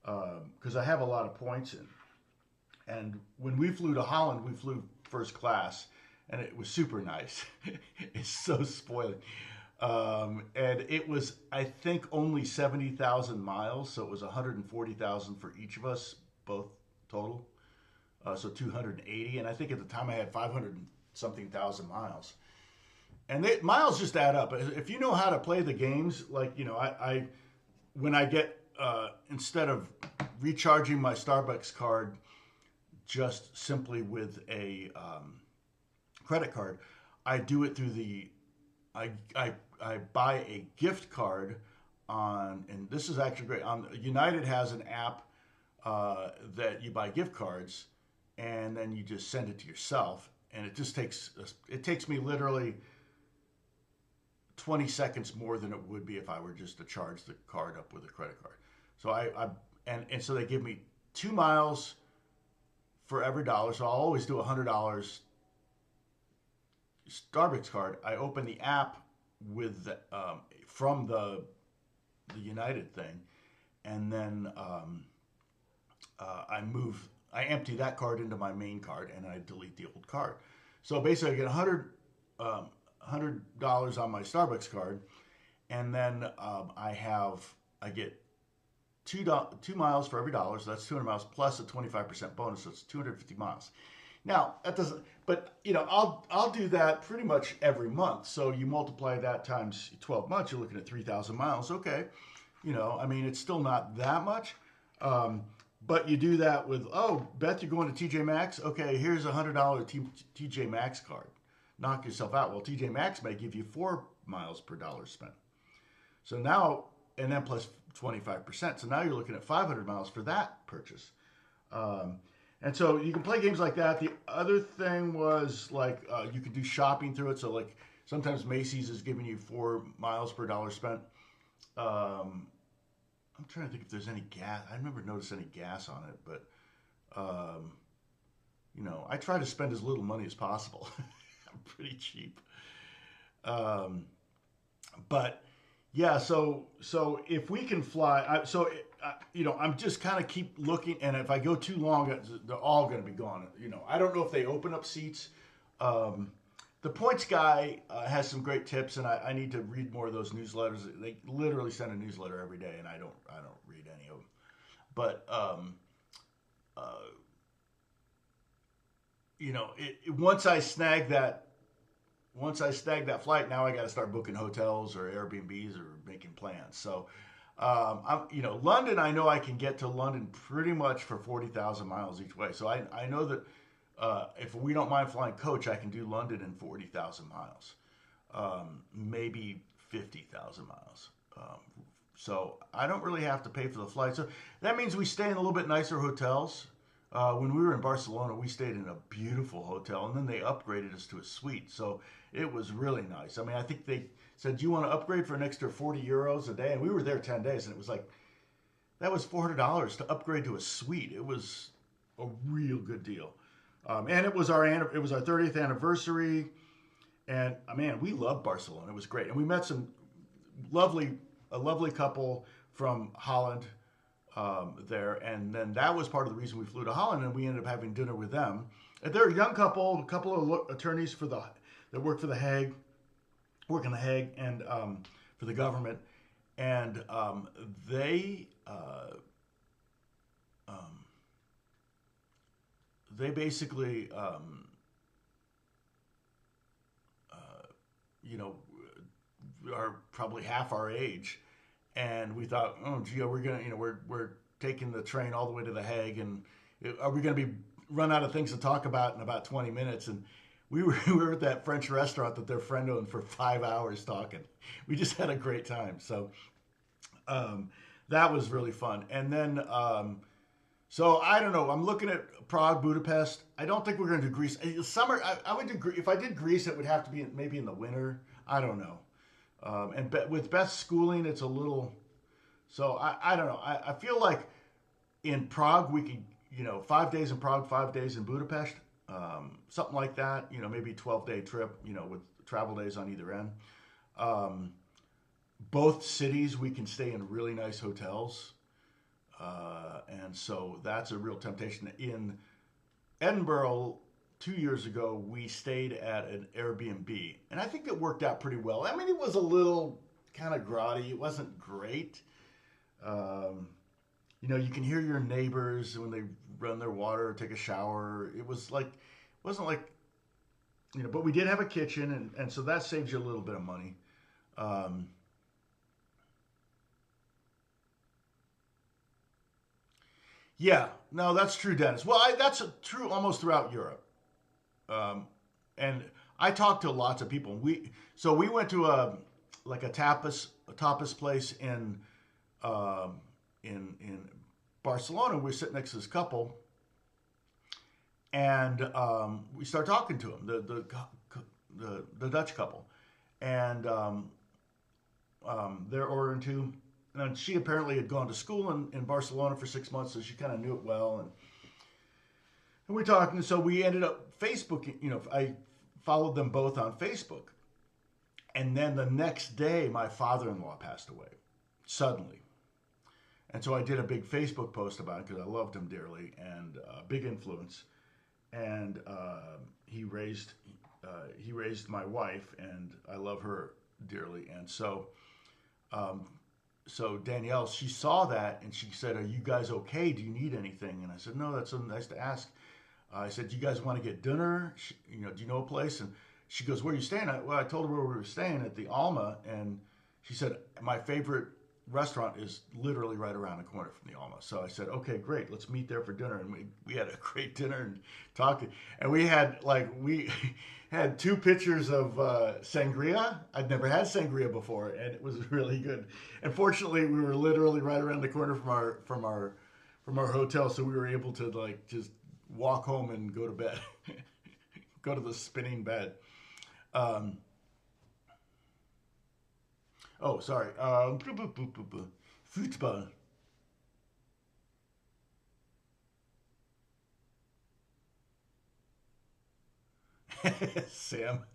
S1: Because I have a lot of points in. And when we flew to Holland, we flew first class, and it was super nice. It's so spoiling. And it was, I think, only 70,000 miles, so it was 140,000 for each of us, both total. So 280, and I think at the time I had 500 and something thousand miles. And miles just add up. If you know how to play the games, like, I when I get, instead of recharging my Starbucks card just simply with a credit card, I do it through I buy a gift card on, and this is actually great. United has an app that you buy gift cards, and then you just send it to yourself, and it takes me literally 20 seconds more than it would be if I were just to charge the card up with a credit card. So and so they give me 2 miles for every dollar. So I'll always do $100 Starbucks card. I open the app with from the United thing, and then I empty that card into my main card, and I delete the old card. So basically, I get $100 on my Starbucks card, and then I get 2 miles for every dollar, so that's 200 miles plus a 25% bonus, so it's 250 miles. Now that doesn't, but I'll do that pretty much every month. So you multiply that times 12 months, you're looking at 3,000 miles. Okay, I mean, it's still not that much, but you do that with, oh, Beth, you're going to TJ Maxx. Okay, here's a $100 TJ Maxx card. Knock yourself out. Well, TJ Maxx may give you 4 miles per dollar spent. So now, and then plus 25%. So now you're looking at 500 miles for that purchase. And so you can play games like that. The other thing was like you could do shopping through it. So like sometimes Macy's is giving you 4 miles per dollar spent. I'm trying to think if there's any gas. I never noticed any gas on it, but I try to spend as little money as possible. I'm pretty cheap. But yeah, so if we can fly, I'm just kind of keep looking, and if I go too long, they're all going to be gone. I don't know if they open up seats. The points guy has some great tips, and I need to read more of those newsletters. They literally send a newsletter every day, and I don't read any of them. But once I snag that flight, now I got to start booking hotels or Airbnbs or making plans. So, London, I know I can get to London pretty much for 40,000 miles each way. So I know that if we don't mind flying coach, I can do London in 40,000 miles, maybe 50,000 miles. So I don't really have to pay for the flight. So that means we stay in a little bit nicer hotels. When we were in Barcelona, we stayed in a beautiful hotel, and then they upgraded us to a suite. So it was really nice. I mean, I think they said, do you want to upgrade for an extra 40 euros a day? And we were there 10 days, and it was like, that was $400 to upgrade to a suite. It was a real good deal. And it was our 30th anniversary. And man, we loved Barcelona. It was great. And we met a lovely couple from Holland there, and then that was part of the reason we flew to Holland, and we ended up having dinner with them. And they're a young couple, a couple of attorneys that work in The Hague, and for the government, and they they basically, you know, are probably half our age, and we thought, oh, gee, we're gonna, we're taking the train all the way to The Hague, and are we gonna be run out of things to talk about in about 20 minutes? And we were at that French restaurant that their friend owned for 5 hours talking. We just had a great time. So that was really fun. And then so I don't know. I'm looking at Prague, Budapest. I don't think we're going to do Greece. Summer. I would do. If I did Greece, it would have to be maybe in the winter. I don't know. With Beth's schooling, it's a little. So I don't know. I feel like in Prague we could, 5 days in Prague, 5 days in Budapest, something like that. Maybe 12-day trip. With travel days on either end. Both cities we can stay in really nice hotels. And so that's a real temptation. In Edinburgh 2 years ago, we stayed at an Airbnb, and I think it worked out pretty well. I mean, it was a little kind of grotty. It wasn't great. You can hear your neighbors when they run their water or take a shower. It wasn't like, but we did have a kitchen, and so that saves you a little bit of money. Yeah, no, that's true, Dennis. Well, that's true almost throughout Europe. Um, and I talked to lots of people. We went to a tapas place in Barcelona. We were sitting next to this couple, and we start talking to them, the Dutch couple, and they're ordering too. And she apparently had gone to school in Barcelona for 6 months, so she kind of knew it well. And we talked, and so we ended up Facebooking. I followed them both on Facebook. And then the next day, my father-in-law passed away, suddenly. And so I did a big Facebook post about it because I loved him dearly and big influence. And he raised my wife, and I love her dearly. And so Danielle, she saw that and she said, "Are you guys okay? Do you need anything?" And I said, "No, that's so nice to ask." I said, "Do you guys want to get dinner? Do you know a place?" And she goes, "Where are you staying at?" Well, I told her where we were staying at the Alma, and she said, "My favorite restaurant is literally right around the corner from the Alma." So I said, "Okay, great. Let's meet there for dinner." And we had a great dinner and talked. And we had had 2 pitchers of sangria. I'd never had sangria before, and it was really good. And fortunately, we were literally right around the corner from our hotel, so we were able to just walk home and go to bed, go to the spinning bed. Oh, sorry. Football. Sam.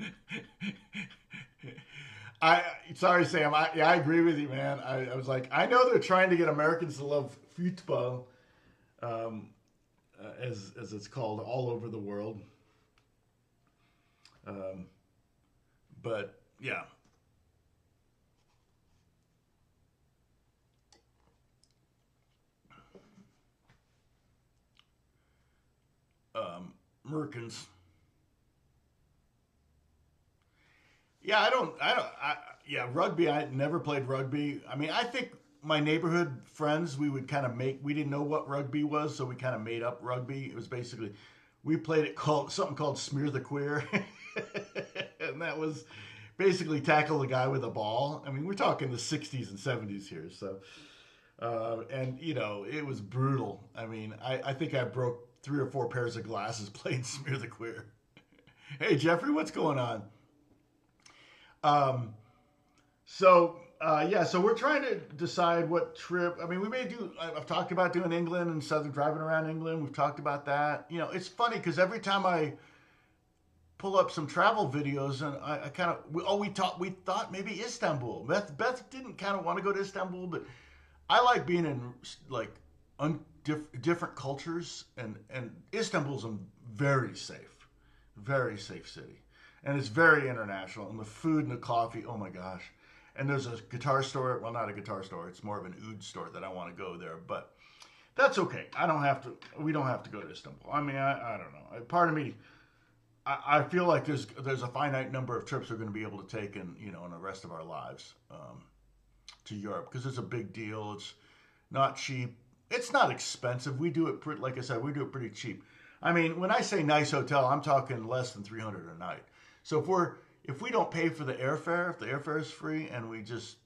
S1: I sorry, Sam. I agree with you, man. I was like, I know they're trying to get Americans to love football, as it's called all over the world. Um, but yeah, Merkins. Yeah, yeah, rugby. I never played rugby. I mean, I think my neighborhood friends, we would kind of we didn't know what rugby was, so we kind of made up rugby. It was basically, we played it called something called Smear the Queer. And that was basically tackle the guy with a ball. I mean, we're talking the 60s and 70s here. So, and it was brutal. I mean, I think I broke 3 or 4 pairs of glasses playing Smear the Queer. Hey, Jeffrey, what's going on? Um, so we're trying to decide what trip. I mean, we may do. I've talked about doing England and southern driving around England. We've talked about that. It's funny because every time I pull up some travel videos, and I kind of we thought maybe Istanbul. Beth didn't kind of want to go to Istanbul, but I like being in like different cultures, and Istanbul's a very safe city, and it's very international. And the food and the coffee, oh my gosh! And there's a guitar store. Well, not a guitar store. It's more of an oud store that I want to go there. But That's okay. I don't have to. We don't have to go to Istanbul. I mean, I don't know. Part of me, I feel like there's a finite number of trips we're going to be able to take in the rest of our lives to Europe because it's a big deal. It's not cheap. It's not expensive. We do it like I said, we do it pretty cheap. I mean, when I say nice hotel, I'm talking less than 300 a night. So if we don't pay for the airfare, if the airfare is free, and we just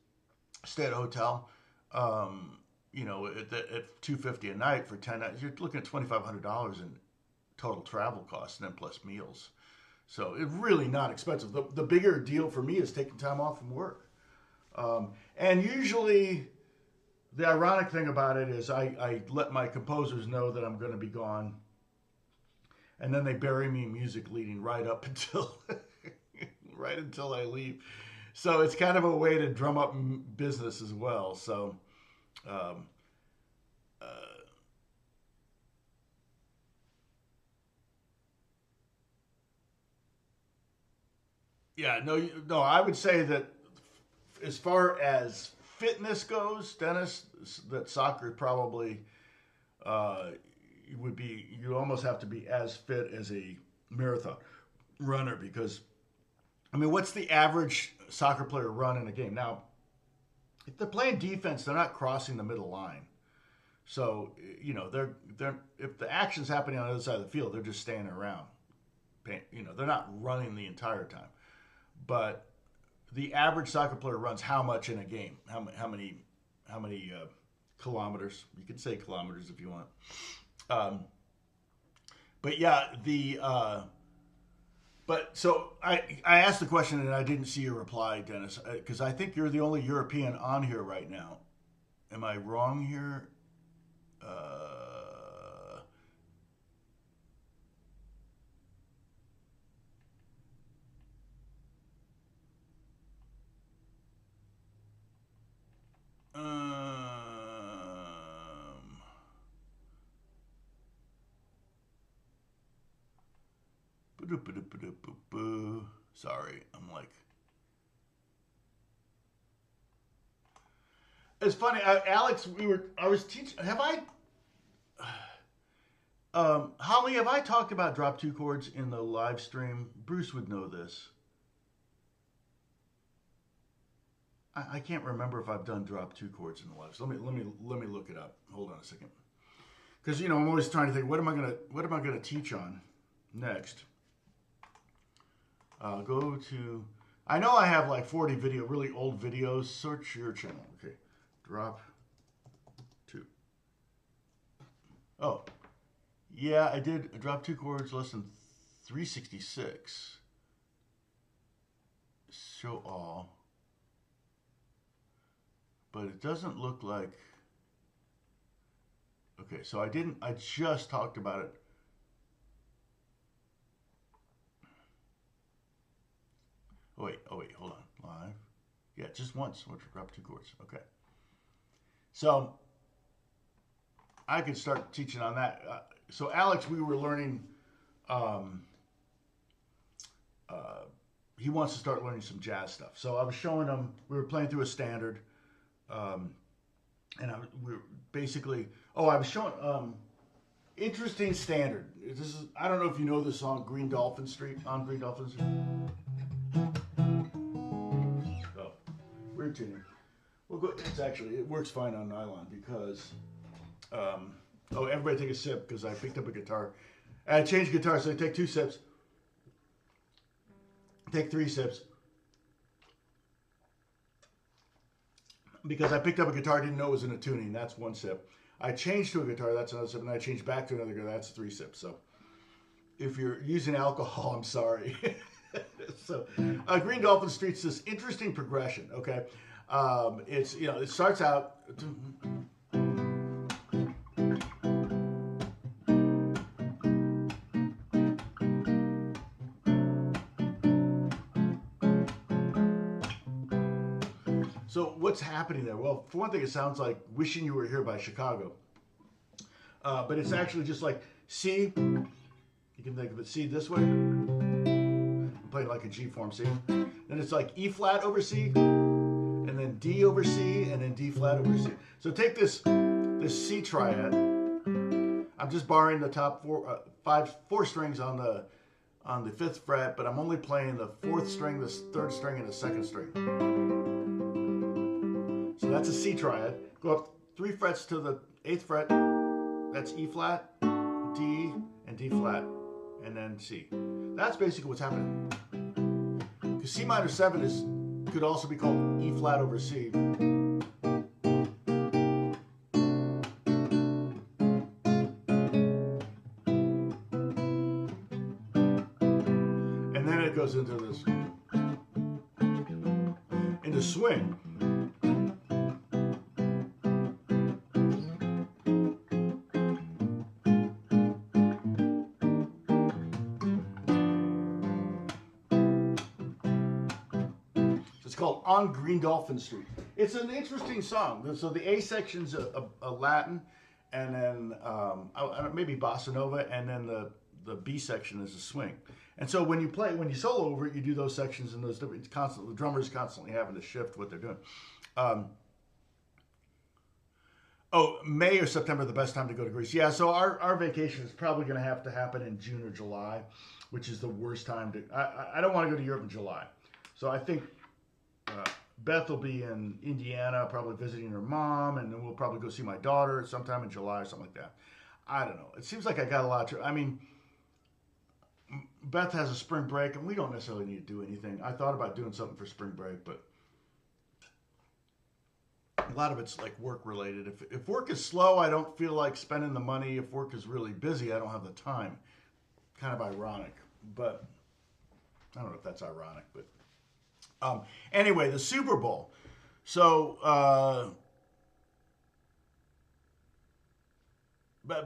S1: stay at a hotel, at $250 a night for 10 nights, you're looking at $2,500 in total travel costs, and then plus meals. So it's really not expensive. The bigger deal for me is taking time off from work. And usually, the ironic thing about it is I let my composers know that I'm going to be gone, and then they bury me in music leading right up until right until I leave. So it's kind of a way to drum up business as well. So. Yeah, no. I would say that as far as fitness goes, Dennis, that soccer probably would be. You almost have to be as fit as a marathon runner because, I mean, what's the average soccer player run in a game? Now, if they're playing defense, they're not crossing the middle line. So they're if the action's happening on the other side of the field, they're just standing around. They're not running the entire time. But the average soccer player runs how much in a game? How many kilometers? You can say kilometers if you want. But yeah, but so I asked the question and I didn't see your reply, Dennis, because I think you're the only European on here right now. Am I wrong here? Sorry, I'm like. It's funny, Alex. I was teaching. Have I? Holly, have I talked about drop two chords in the live stream? Bruce would know this. I can't remember if I've done drop two chords in the live. So let me look it up. Hold on a second, because I'm always trying to think what am I gonna teach on next. Go to. I know I have like 40 really old videos. Search your channel. Okay, drop two. Oh, yeah, I did drop two chords lesson 366. Show all. But it doesn't look like. Okay, so I just talked about it. Oh wait, hold on. Live. Yeah, just once. We'll drop two chords. Okay. So I could start teaching on that. So Alex, we were learning. He wants to start learning some jazz stuff. So I was showing him. We were playing through a standard. And we were basically. Oh, I was showing. Interesting standard. This is. I don't know if you know the song "Green Dolphin Street" on Green Dolphin Street. Oh, weird tuning. Well, it works fine on nylon because. Everybody take a sip because I picked up a guitar. I changed guitar, so I take 2 sips. Take 3 sips. Because I picked up a guitar, didn't know it was in a tuning. That's 1 sip. I changed to a guitar, that's another sip. And I changed back to another guitar, that's 3 sips. So if you're using alcohol, I'm sorry. So Green Dolphin Street's this interesting progression, okay? It's, it starts out... So what's happening there? Well, for one thing, it sounds like Wishing You Were Here by Chicago. But it's actually just like C. You can think of it C this way. I'm playing like a G form C. Then it's like E flat over C. And then D over C. And then D flat over C. So take this C triad. I'm just barring the top four strings on the fifth fret, but I'm only playing the fourth string, the third string, and the second string. So that's a C triad. Go up 3 frets to the 8th fret. That's E flat, D, and D flat, and then C. That's basically what's happening. Because C minor 7 could also be called E flat over C. And then it goes into this, into swing. It's called On Green Dolphin Street. It's an interesting song. So the A section's a Latin, and then maybe bossa nova, and then the B section is a swing. And so when you solo over it, you do those sections and those different. It's constant. The drummer's constantly having to shift what they're doing. May or September the best time to go to Greece. Yeah, so our vacation is probably going to happen in June or July, which is the worst time to. I don't want to go to Europe in July, so I think. Beth will be in Indiana, probably visiting her mom, and then we'll probably go see my daughter sometime in July or something like that. I don't know. It seems like I got a lot I mean, Beth has a spring break, and we don't necessarily need to do anything. I thought about doing something for spring break, but a lot of it's like work related. If work is slow, I don't feel like spending the money. If work is really busy, I don't have the time. Kind of ironic, but I don't know if that's ironic, but. Anyway, the Super Bowl. So,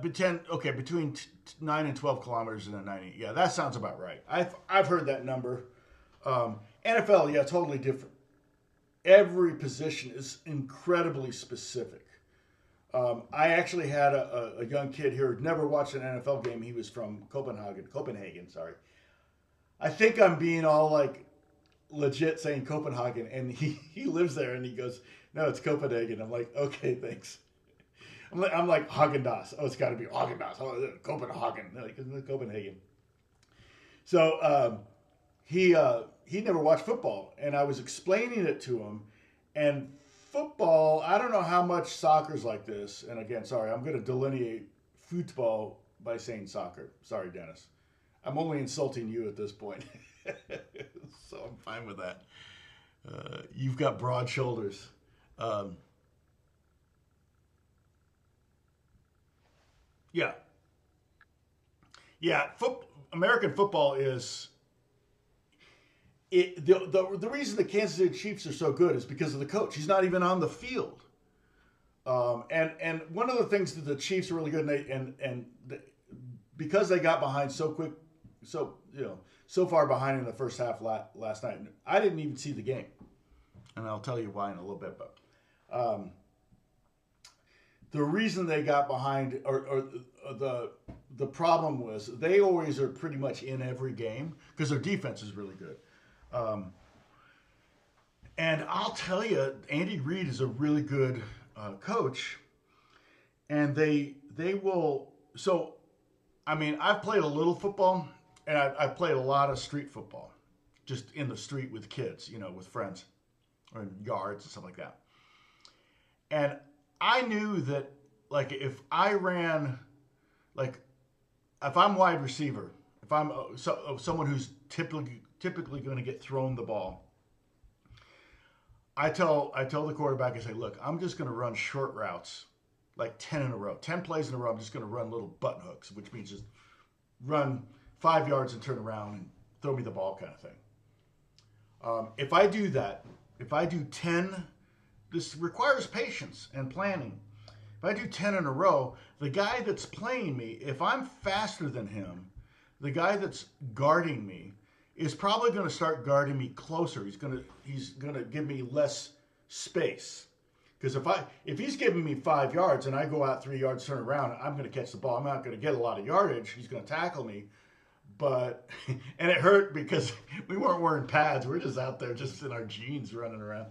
S1: between 9 and 12 kilometers in a 90. Yeah, that sounds about right. I've heard that number. NFL, yeah, totally different. Every position is incredibly specific. I actually had a young kid here who'd never watched an NFL game. He was from Copenhagen, sorry. I think I'm being all like legit saying Copenhagen, and he lives there, and he goes, no, it's Copenhagen. I'm like, okay, thanks. I'm like Haagen-Dazs. Oh, it's got to be Haagen-Dazs. Oh, Copenhagen. Like, isn't it Copenhagen? So he never watched football, and I was explaining it to him. And football, I don't know how much soccer's like this. And again, sorry, I'm going to delineate football by saying soccer. Sorry, Dennis. I'm only insulting you at this point. So I'm fine with that. You've got broad shoulders. Yeah. American football is the reason the Kansas City Chiefs are so good is because of the coach. He's not even on the field. And one of the things that the Chiefs are really good, because they got behind so quick, so far behind in the first half last night. I didn't even see the game, and I'll tell you why in a little bit. But the reason they got behind, or the problem was, they always are pretty much in every game because their defense is really good. And I'll tell you, Andy Reid is a really good coach, and they will. So, I mean, I've played a little football. And I've played a lot of street football, just in the street with kids, with friends, or in yards and stuff like that. And I knew that, like, if I ran, like, if I'm wide receiver, if I'm someone who's typically going to get thrown the ball, I tell the quarterback, I say, look, I'm just going to run short routes, like 10 in a row, 10 plays in a row. I'm just going to run little button hooks, which means just run 5 yards and turn around and throw me the ball kind of thing. If I do that, if I do 10, this requires patience and planning. If I do 10 in a row, the guy that's playing me, if I'm faster than him, the guy that's guarding me is probably going to start guarding me closer. He's going to give me less space. Because if he's giving me 5 yards and I go out 3 yards, turn around, I'm going to catch the ball. I'm not going to get a lot of yardage. He's going to tackle me. And it hurt because we weren't wearing pads. We're just out there just in our jeans running around.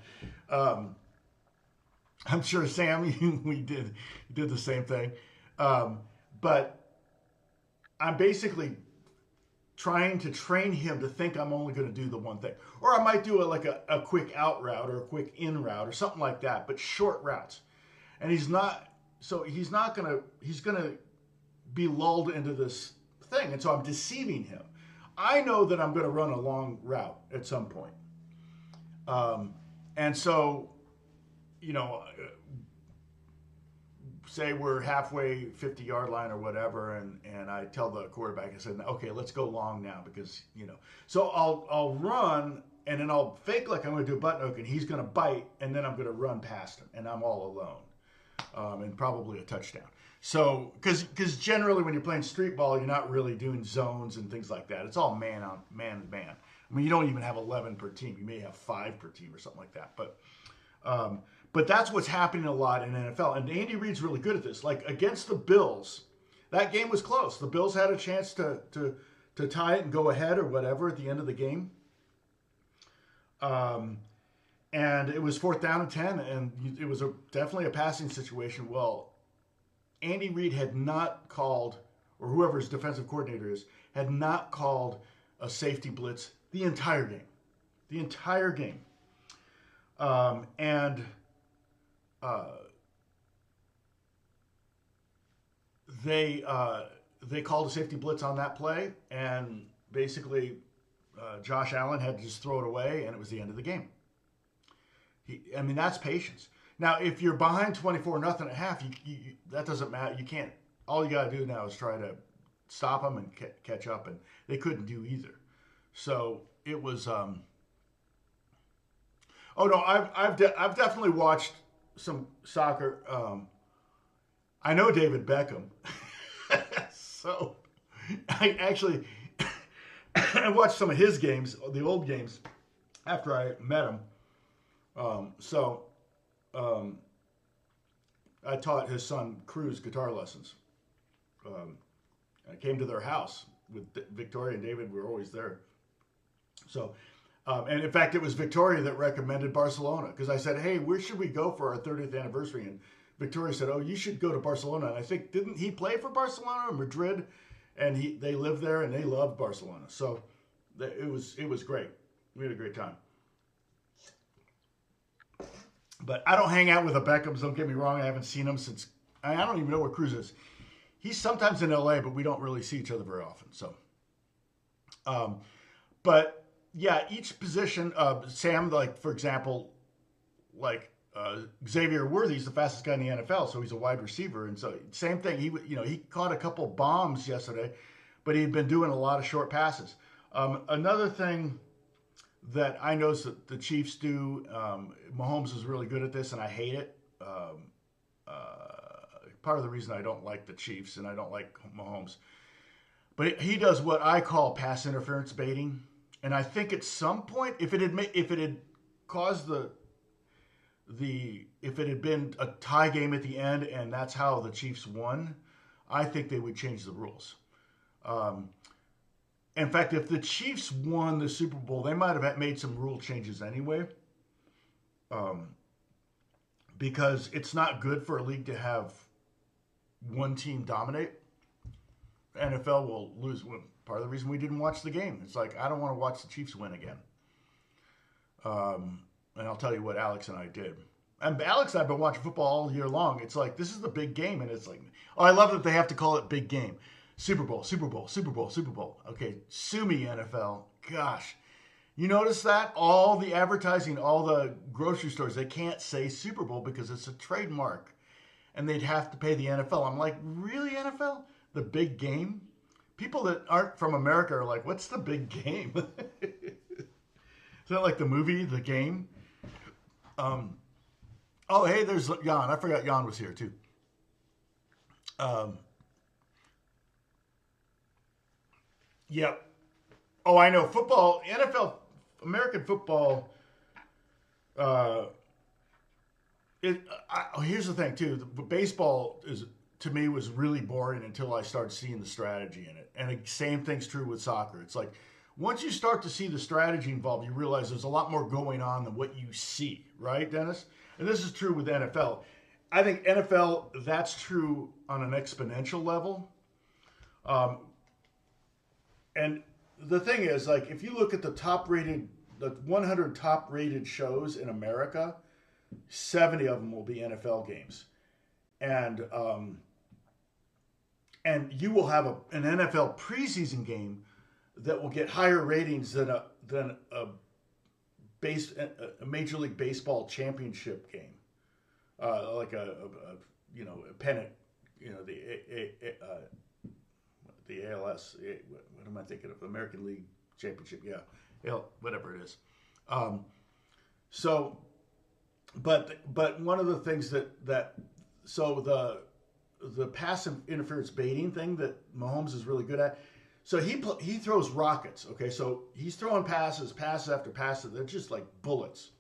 S1: I'm sure, Sam, we did the same thing. but I'm basically trying to train him to think I'm only going to do the one thing. Or I might do a quick out route or a quick in route or something like that, but short routes. And he's not he's going to be lulled into this thing. And so I'm deceiving him. I know that I'm going to run a long route at some point. And so, you know, say we're halfway 50-yard line or whatever, and I tell the quarterback, I said, okay, let's go long now because, you know. So I'll run, and then I'll fake like I'm going to do a button hook, and he's going to bite, and then I'm going to run past him, and I'm all alone, and probably a touchdown. So, because generally when you're playing street ball, you're not really doing zones and things like that. It's all man on man to man. I mean, you don't even have 11 per team. You may have 5 per team or something like that. But that's what's happening a lot in NFL. And Andy Reid's really good at this. Like against the Bills, that game was close. The Bills had a chance to tie it and go ahead or whatever at the end of the game. And it was 4th down and 10, and it was definitely a passing situation. Well, Andy Reid had not called, or whoever his defensive coordinator is, had not called a safety blitz the entire game. The entire game. They called a safety blitz on that play, and basically Josh Allen had to just throw it away, and it was the end of the game. That's patience. Now, if you're behind 24-0 at half, that doesn't matter. You can't. All you got to do now is try to stop them and catch up, and they couldn't do either. So it was. Oh no, I've definitely watched some soccer. I know David Beckham, so I actually I watched some of his games, the old games, after I met him. I taught his son Cruz guitar lessons. I came to their house with Victoria and David. We were always there. So, and in fact, it was Victoria that recommended Barcelona because I said, "Hey, where should we go for our 30th anniversary?" And Victoria said, "Oh, you should go to Barcelona." And I think didn't he play for Barcelona or Madrid? And they lived there and they loved Barcelona. So it was great. We had a great time. But I don't hang out with the Beckhams. Don't get me wrong. I haven't seen him since I don't even know where Cruz is. He's sometimes in LA, but we don't really see each other very often. So, but yeah, each position. Sam, like for example, Xavier Worthy's the fastest guy in the NFL, so he's a wide receiver, and so same thing. He caught a couple bombs yesterday, but he'd been doing a lot of short passes. Another thing that I know that the Chiefs do, Mahomes is really good at this, and I hate it. Part of the reason I don't like the Chiefs and I don't like Mahomes, but he does what I call pass interference baiting, and I think at some point, if it had caused if it had been a tie game at the end and that's how the Chiefs won, I think they would change the rules. In fact, if the Chiefs won the Super Bowl, they might have made some rule changes anyway. Because it's not good for a league to have one team dominate. NFL will lose. Part of the reason we didn't watch the game. It's like, I don't want to watch the Chiefs win again. And I'll tell you what Alex and I did. And Alex and I have been watching football all year long. It's like, this is the big game. And it's like, oh, I love that they have to call it big game. Super Bowl, Super Bowl, Super Bowl, Super Bowl. Okay, sue me, NFL. Gosh. You notice that? All the advertising, all the grocery stores, they can't say Super Bowl because it's a trademark. And they'd have to pay the NFL. I'm like, really, NFL? The big game? People that aren't from America are like, what's the big game? Is that like the movie, The Game? Oh, hey, there's Jan. I forgot Jan was here, too. Yep. Oh, I know. Football, NFL, American football, here's the thing, too. Baseball, to me, was really boring until I started seeing the strategy in it. And the same thing's true with soccer. It's like, once you start to see the strategy involved, you realize there's a lot more going on than what you see. Right, Dennis? And this is true with NFL. I think NFL, that's true on an exponential level. Um, and the thing is, like, if you look at the 100 top rated shows in America, 70 of them will be NFL games. And you will have an NFL preseason game that will get higher ratings than a Major League Baseball championship game, like a pennant, the ALS. What am I thinking of? American League Championship. Yeah, whatever it is. Um, so, but one of the things so the passive interference baiting thing that Mahomes is really good at. So he throws rockets. Okay, so he's throwing passes after passes. They're just like bullets.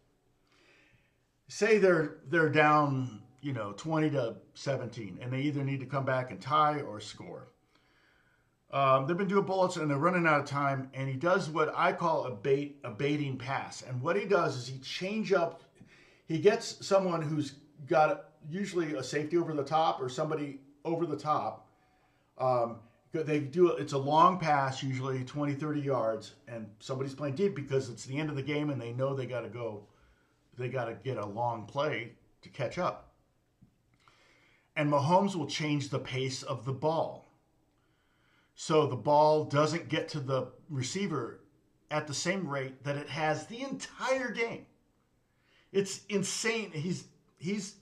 S1: Say they're down, 20-17, and they either need to come back and tie or score. They've been doing bullets and they're running out of time. And he does what I call a baiting pass. And what he does is he gets someone who's got usually a safety over the top or somebody over the top. It's a long pass, usually 20, 30 yards, and somebody's playing deep because it's the end of the game and they know they got to get a long play to catch up. And Mahomes will change the pace of the ball. So the ball doesn't get to the receiver at the same rate that it has the entire game. It's insane. He's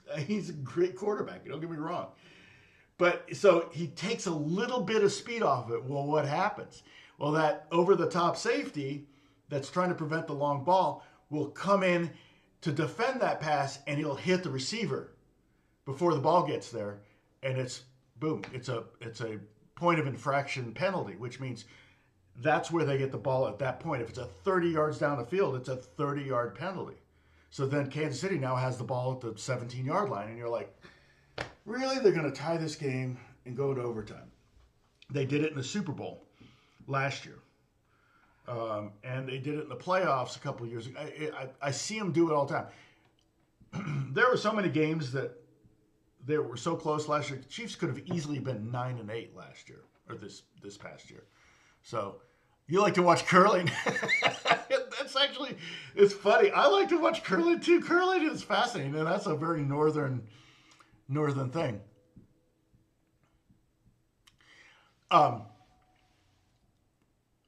S1: a great quarterback. Don't get me wrong. But so he takes a little bit of speed off of it. Well, what happens? Well, that over-the-top safety that's trying to prevent the long ball will come in to defend that pass, and he'll hit the receiver before the ball gets there, and it's boom. It's a point of infraction penalty, which means that's where they get the ball at that point. If it's a 30 yards down the field, it's a 30-yard penalty. So then Kansas City now has the ball at the 17-yard line, and you're like, really? They're going to tie this game and go to overtime? They did it in the Super Bowl last year. And they did it in the playoffs a couple of years ago. I see them do it all the time. There were so many games that they were so close last year. The Chiefs could have easily been 9-8 last year, or this past year. So you like to watch curling? It's funny. I like to watch curling too. Curling is fascinating, and that's a very northern thing.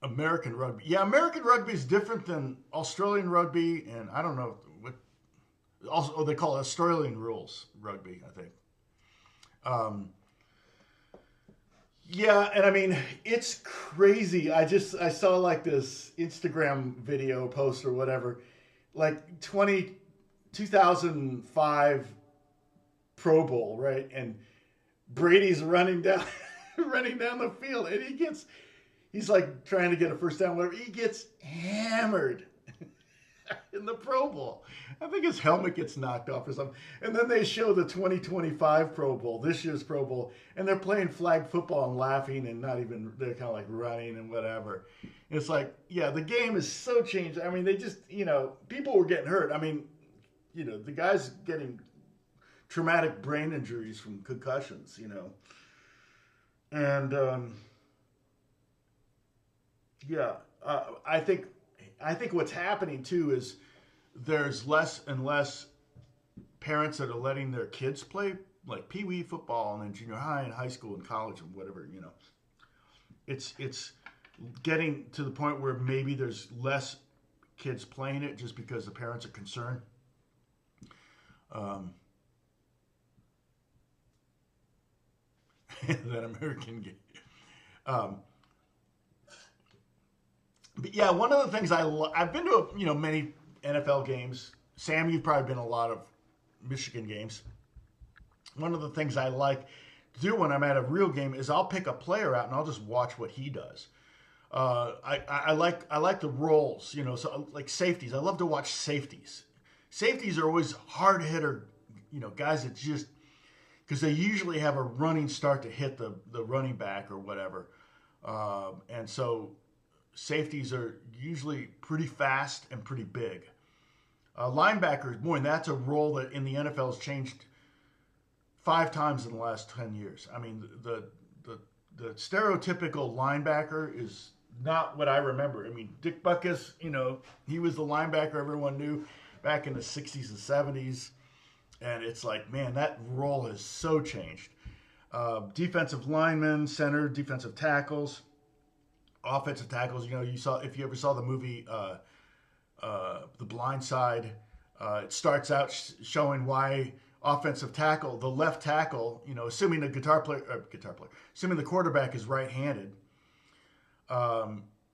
S1: American rugby. Yeah, American rugby is different than Australian rugby, and I don't know what. Also, they call it Australian rules rugby, I think. Yeah, and I mean, it's crazy. I saw like this Instagram video post or whatever, like 2005 Pro Bowl, right? And Brady's running down the field, and he's like trying to get a first down, whatever. He gets hammered in the Pro Bowl. I think his helmet gets knocked off or something. And then they show the 2025 Pro Bowl, this year's Pro Bowl, and they're playing flag football and laughing and they're kind of like running and whatever. It's like, yeah, the game is so changed. I mean, they just, people were getting hurt. I mean, the guys getting traumatic brain injuries from concussions, And, I think what's happening too is there's less and less parents that are letting their kids play like pee-wee football and then junior high and high school and college and whatever, It's getting to the point where maybe there's less kids playing it just because the parents are concerned. That American game. But yeah, one of the things I've been to many NFL games. Sam, you've probably been to a lot of Michigan games. One of the things I like to do when I'm at a real game is I'll pick a player out and I'll just watch what he does. I like the roles, so like safeties. I love to watch safeties. Safeties are always hard hitter, guys that just because they usually have a running start to hit the running back or whatever, and so. Safeties are usually pretty fast and pretty big. Linebackers, boy, and that's a role that in the NFL has changed 5 times in the last 10 years. I mean, the the stereotypical linebacker is not what I remember. I mean, Dick Butkus, he was the linebacker everyone knew back in the 60s and 70s. And it's like, man, that role has so changed. Defensive linemen, center, defensive tackles, offensive tackles. You saw, if you ever saw the movie The Blind Side, it starts out showing why offensive tackle, the left tackle, assuming the assuming the quarterback is right-handed,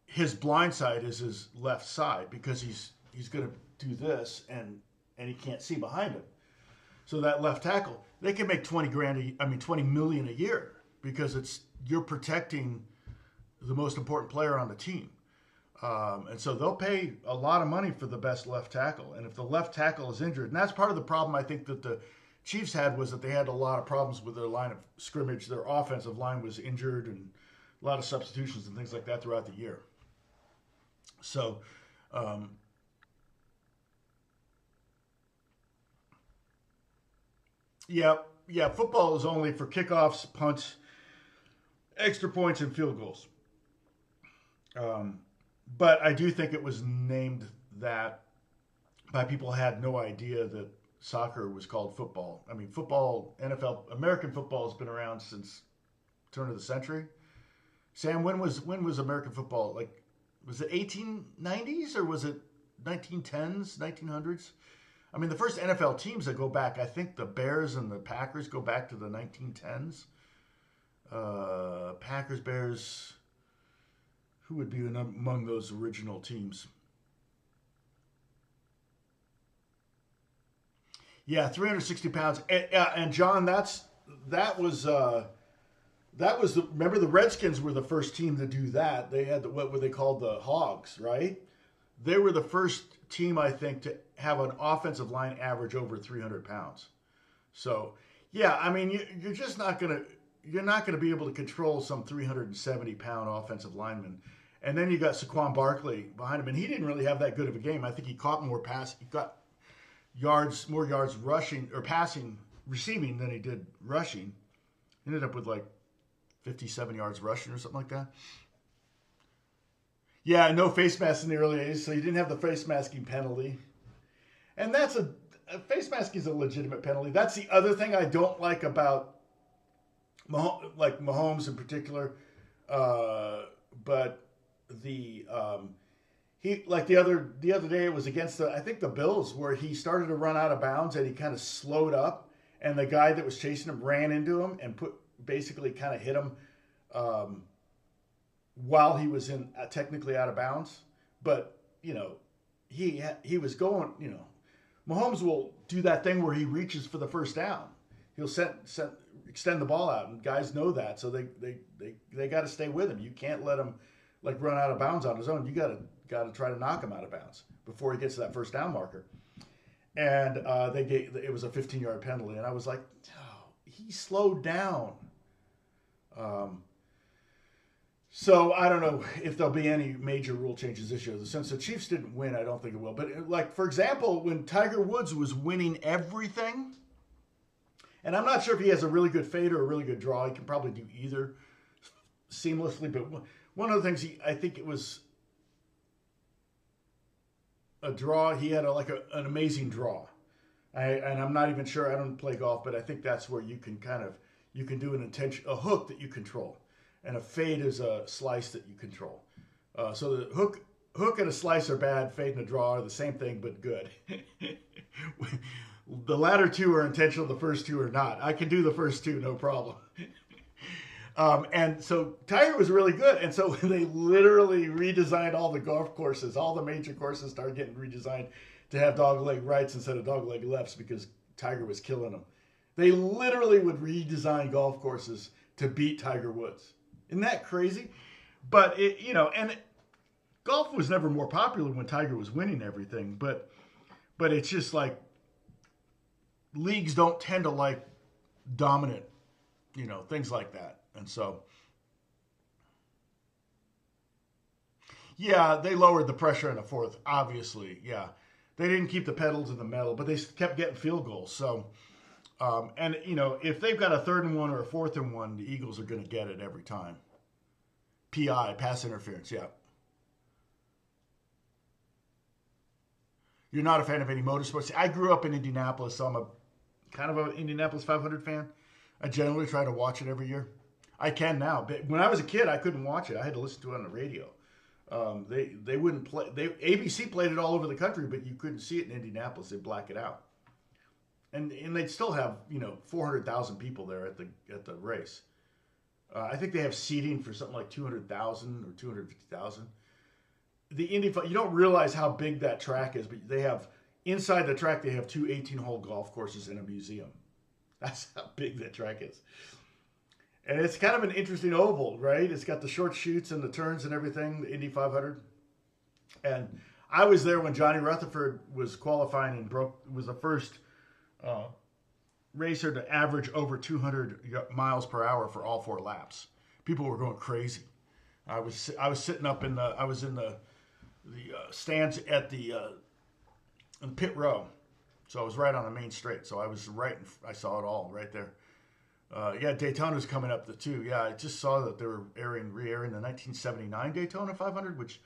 S1: his blind side is his left side because he's going to do this and he can't see behind him. So that left tackle, they can make 20 million a year because you're protecting the most important player on the team. And so they'll pay a lot of money for the best left tackle. And if the left tackle is injured, and that's part of the problem I think that the Chiefs had, was that they had a lot of problems with their line of scrimmage. Their offensive line was injured and a lot of substitutions and things like that throughout the year. So, yeah, football is only for kickoffs, punts, extra points, and field goals. But I do think it was named that by people who had no idea that soccer was called football. I mean, football, NFL, American football has been around since turn of the century. Sam, when was American football? Like, was it 1890s or was it 1910s, 1900s? I mean, the first NFL teams that go back, I think the Bears and the Packers go back to the 1910s. Packers, Bears, who would be among those original teams? Yeah, 360 pounds. And John, that was remember the Redskins were the first team to do that. They had what were they called, the Hogs, right? They were the first team, I think, to have an offensive line average over 300 pounds. So, yeah, I mean, you're just not gonna be able to control some 370-pound offensive lineman. And then you got Saquon Barkley behind him, and he didn't really have that good of a game. I think he caught more pass. He got more yards rushing or receiving than he did rushing. He ended up with like 57 yards rushing or something like that. Yeah, no face masks in the early 80s, so you didn't have the face masking penalty. And that's a face masking is a legitimate penalty. That's the other thing I don't like about Mahomes in particular. But he like the other day it was against I think the Bills, where he started to run out of bounds and he kind of slowed up, and the guy that was chasing him ran into him and basically kind of hit him while he was technically out of bounds. But he was going. Mahomes will do that thing where he reaches for the first down. He'll extend the ball out, and guys know that, so they got to stay with him. You can't let him run out of bounds on his own. You got to try to knock him out of bounds before he gets to that first down marker. And it was a 15-yard penalty, and I was like, oh, he slowed down. So I don't know if there'll be any major rule changes this year. Since the Chiefs didn't win, I don't think it will. But for example, when Tiger Woods was winning everything, and I'm not sure if he has a really good fade or a really good draw. He can probably do either seamlessly. But one of the things I think it was a draw. He had an amazing draw. And I'm not even sure. I don't play golf, but I think that's where you can do a hook that you control, and a fade is a slice that you control. So the hook and a slice are bad. Fade and a draw are the same thing, but good. The latter two are intentional. The first two are not. I can do the first two, no problem. And so Tiger was really good. And so they literally redesigned all the golf courses. All the major courses started getting redesigned to have dogleg rights instead of dogleg lefts because Tiger was killing them. They literally would redesign golf courses to beat Tiger Woods. Isn't that crazy? But golf was never more popular when Tiger was winning everything. But it's just like leagues don't tend to like dominant, things like that. And so, yeah, they lowered the pressure in the fourth, obviously. Yeah, they didn't keep the pedals in the metal, but they kept getting field goals. So, And you know, if they've got a 3rd and 1 or a 4th and 1, the Eagles are going to get it every time. PI, pass interference. Yeah. You're not a fan of any motorsports. I grew up in Indianapolis, so I'm a kind of an Indianapolis 500 fan. I generally try to watch it every year. I can now. But when I was a kid, I couldn't watch it. I had to listen to it on the radio. They wouldn't play. ABC played it all over the country, but you couldn't see it in Indianapolis. They'd black it out. And they'd still have 400,000 people there at the race. I think they have seating for something like 200,000 or 250,000. The Indy, you don't realize how big that track is, but they have inside the track they have 2 18-hole golf courses and a museum. That's how big that track is. And it's kind of an interesting oval, right? It's got the short chutes and the turns and everything, the Indy 500. And I was there when Johnny Rutherford was qualifying and was the first racer to average over 200 miles per hour for all 4 laps. People were going crazy. I was sitting up in the stands at the in pit row, so I was right on the main straight. So I was I saw it all right there. Yeah, Daytona's coming up too. Yeah, I just saw that they were re-airing the 1979 Daytona 500, which,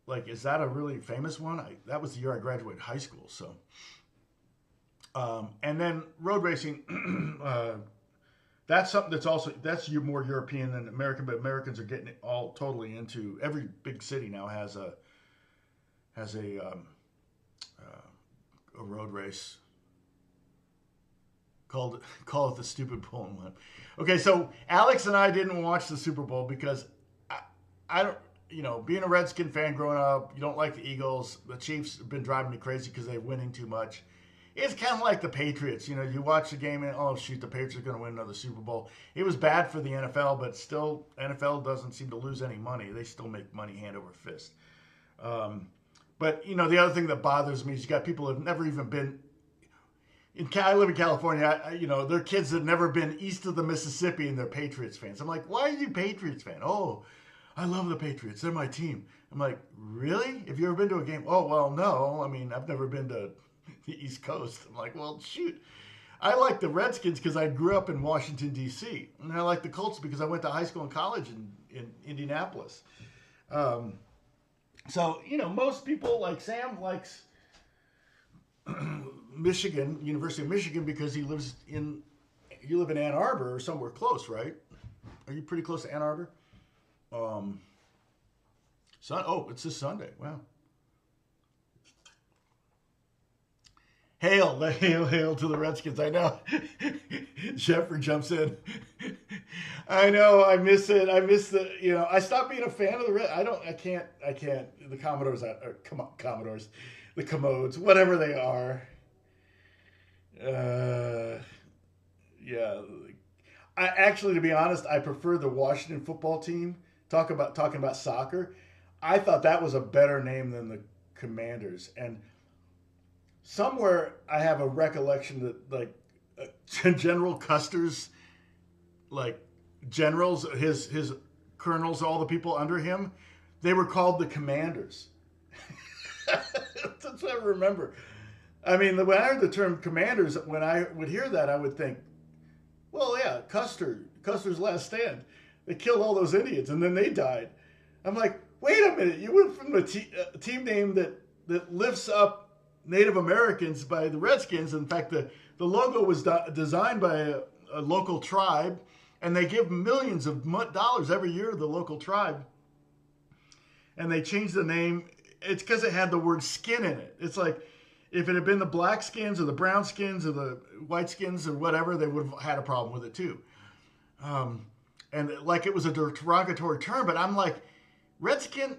S1: like, is that a really famous one? That was the year I graduated high school. So, and then road racing, that's something that's more European than American, but Americans are getting it all totally into. Every big city now has a road race. Call it the stupid bull and one. Okay, so Alex and I didn't watch the Super Bowl because I don't, being a Redskin fan growing up, you don't like the Eagles. The Chiefs have been driving me crazy because they're winning too much. It's kind of like the Patriots. You watch the game and, oh, shoot, the Patriots are going to win another Super Bowl. It was bad for the NFL, but still, NFL doesn't seem to lose any money. They still make money hand over fist. But, the other thing that bothers me is you got people who have never even been I live in California. There are kids that have never been east of the Mississippi and they're Patriots fans. I'm like, why are you Patriots fan? Oh, I love the Patriots. They're my team. I'm like, really? Have you ever been to a game? Oh, well, no. I mean, I've never been to the East Coast. I'm like, well, shoot. I like the Redskins because I grew up in Washington, D.C. And I like the Colts because I went to high school and college in Indianapolis. So, most people, like Sam, likes Michigan, University of Michigan, because you live in Ann Arbor or somewhere close, right? Are you pretty close to Ann Arbor? It's this Sunday. Wow. Hail to the Redskins. I know. Shepard jumps in. I know. I miss it. I miss I stopped being a fan of the Red. I can't. The Commodores, Commodores, the Commodes, whatever they are. Yeah. I actually, to be honest, I prefer the Washington football team. Talking about soccer. I thought that was a better name than the Commanders. And somewhere I have a recollection that, like, General Custer's, like, generals, his colonels, all the people under him, they were called the Commanders. That's what I remember. I mean, when I heard the term Commanders, when I would hear that, I would think, well, yeah, Custer's last stand. They killed all those Indians, and then they died. I'm like, wait a minute, you went from the team name that lifts up Native Americans by the Redskins. In fact, the logo was designed by a local tribe, and they give millions of dollars every year to the local tribe. And they changed the name. It's because it had the word skin in it. It's like, if it had been the black skins or the brown skins or the white skins or whatever, they would have had a problem with it too. And like it was a derogatory term, but I'm like, Redskin,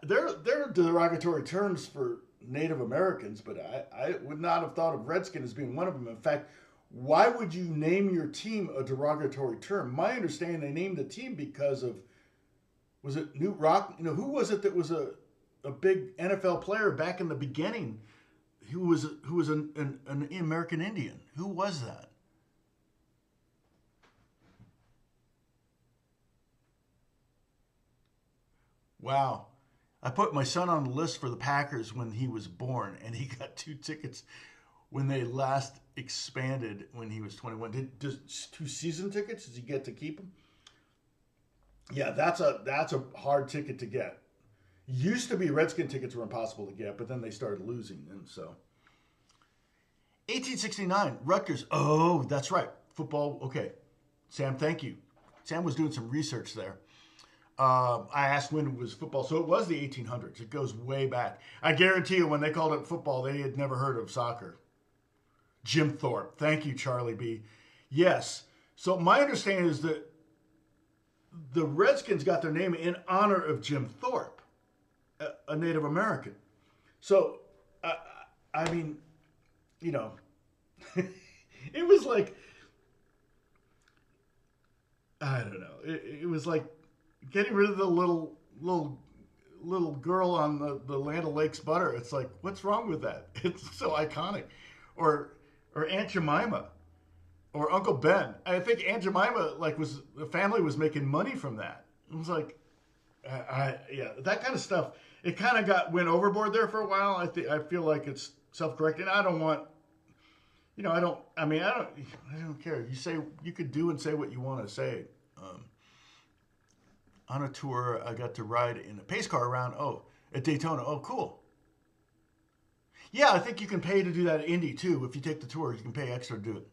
S1: there are derogatory terms for Native Americans, but I would not have thought of Redskin as being one of them. In fact, why would you name your team a derogatory term? My understanding, they named the team because of, was it Newt Rock? Who was it that was a big NFL player back in the beginning who was an American Indian? Who was that? Wow. I put my son on the list for the Packers when he was born, and he got 2 tickets when they last expanded when he was 21. Does 2 season tickets? Does he get to keep them? Yeah, that's a hard ticket to get. Used to be Redskin tickets were impossible to get, but then they started losing, and so. 1869, Rutgers. Oh, that's right. Football. Okay. Sam, thank you. Sam was doing some research there. I asked when it was football. So it was the 1800s. It goes way back. I guarantee you when they called it football, they had never heard of soccer. Jim Thorpe. Thank you, Charlie B. Yes. So my understanding is that the Redskins got their name in honor of Jim Thorpe, a Native American. So, I mean, you know, it was like, I don't know. It was like getting rid of the little girl on the Land O'Lakes butter. It's like, what's wrong with that? It's so iconic. Or Aunt Jemima, or Uncle Ben. I think Aunt Jemima the family was making money from that. It was like, yeah, that kind of stuff. It kind of went overboard there for a while. I feel like it's self-correcting. I don't want, I don't care. You could do and say what you want to say. On a tour, I got to ride in a pace car around, at Daytona. Oh, cool. Yeah, I think you can pay to do that at Indy, too. If you take the tour, you can pay extra to do it.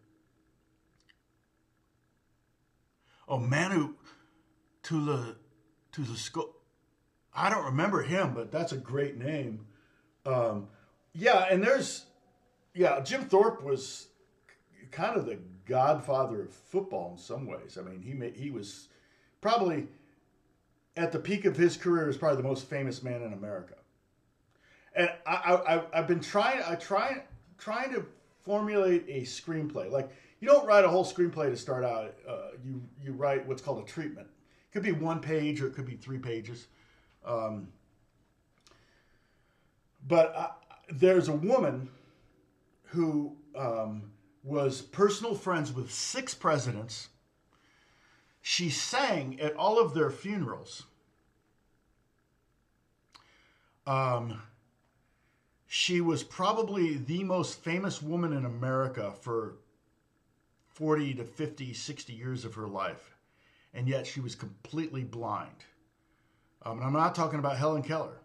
S1: Oh, Manu Tulasco. I don't remember him, but that's a great name. Jim Thorpe was kind of the godfather of football in some ways. I mean, he was probably at the peak of his career is probably the most famous man in America. And I've been trying to formulate a screenplay. Like, you don't write a whole screenplay to start out. You write what's called a treatment. It could be 1 page or it could be 3 pages. But there's a woman who was personal friends with 6 presidents. She sang at all of their funerals. She was probably the most famous woman in America for 40 to 50, 60 years of her life. And yet she was completely blind. And I'm not talking about Helen Keller.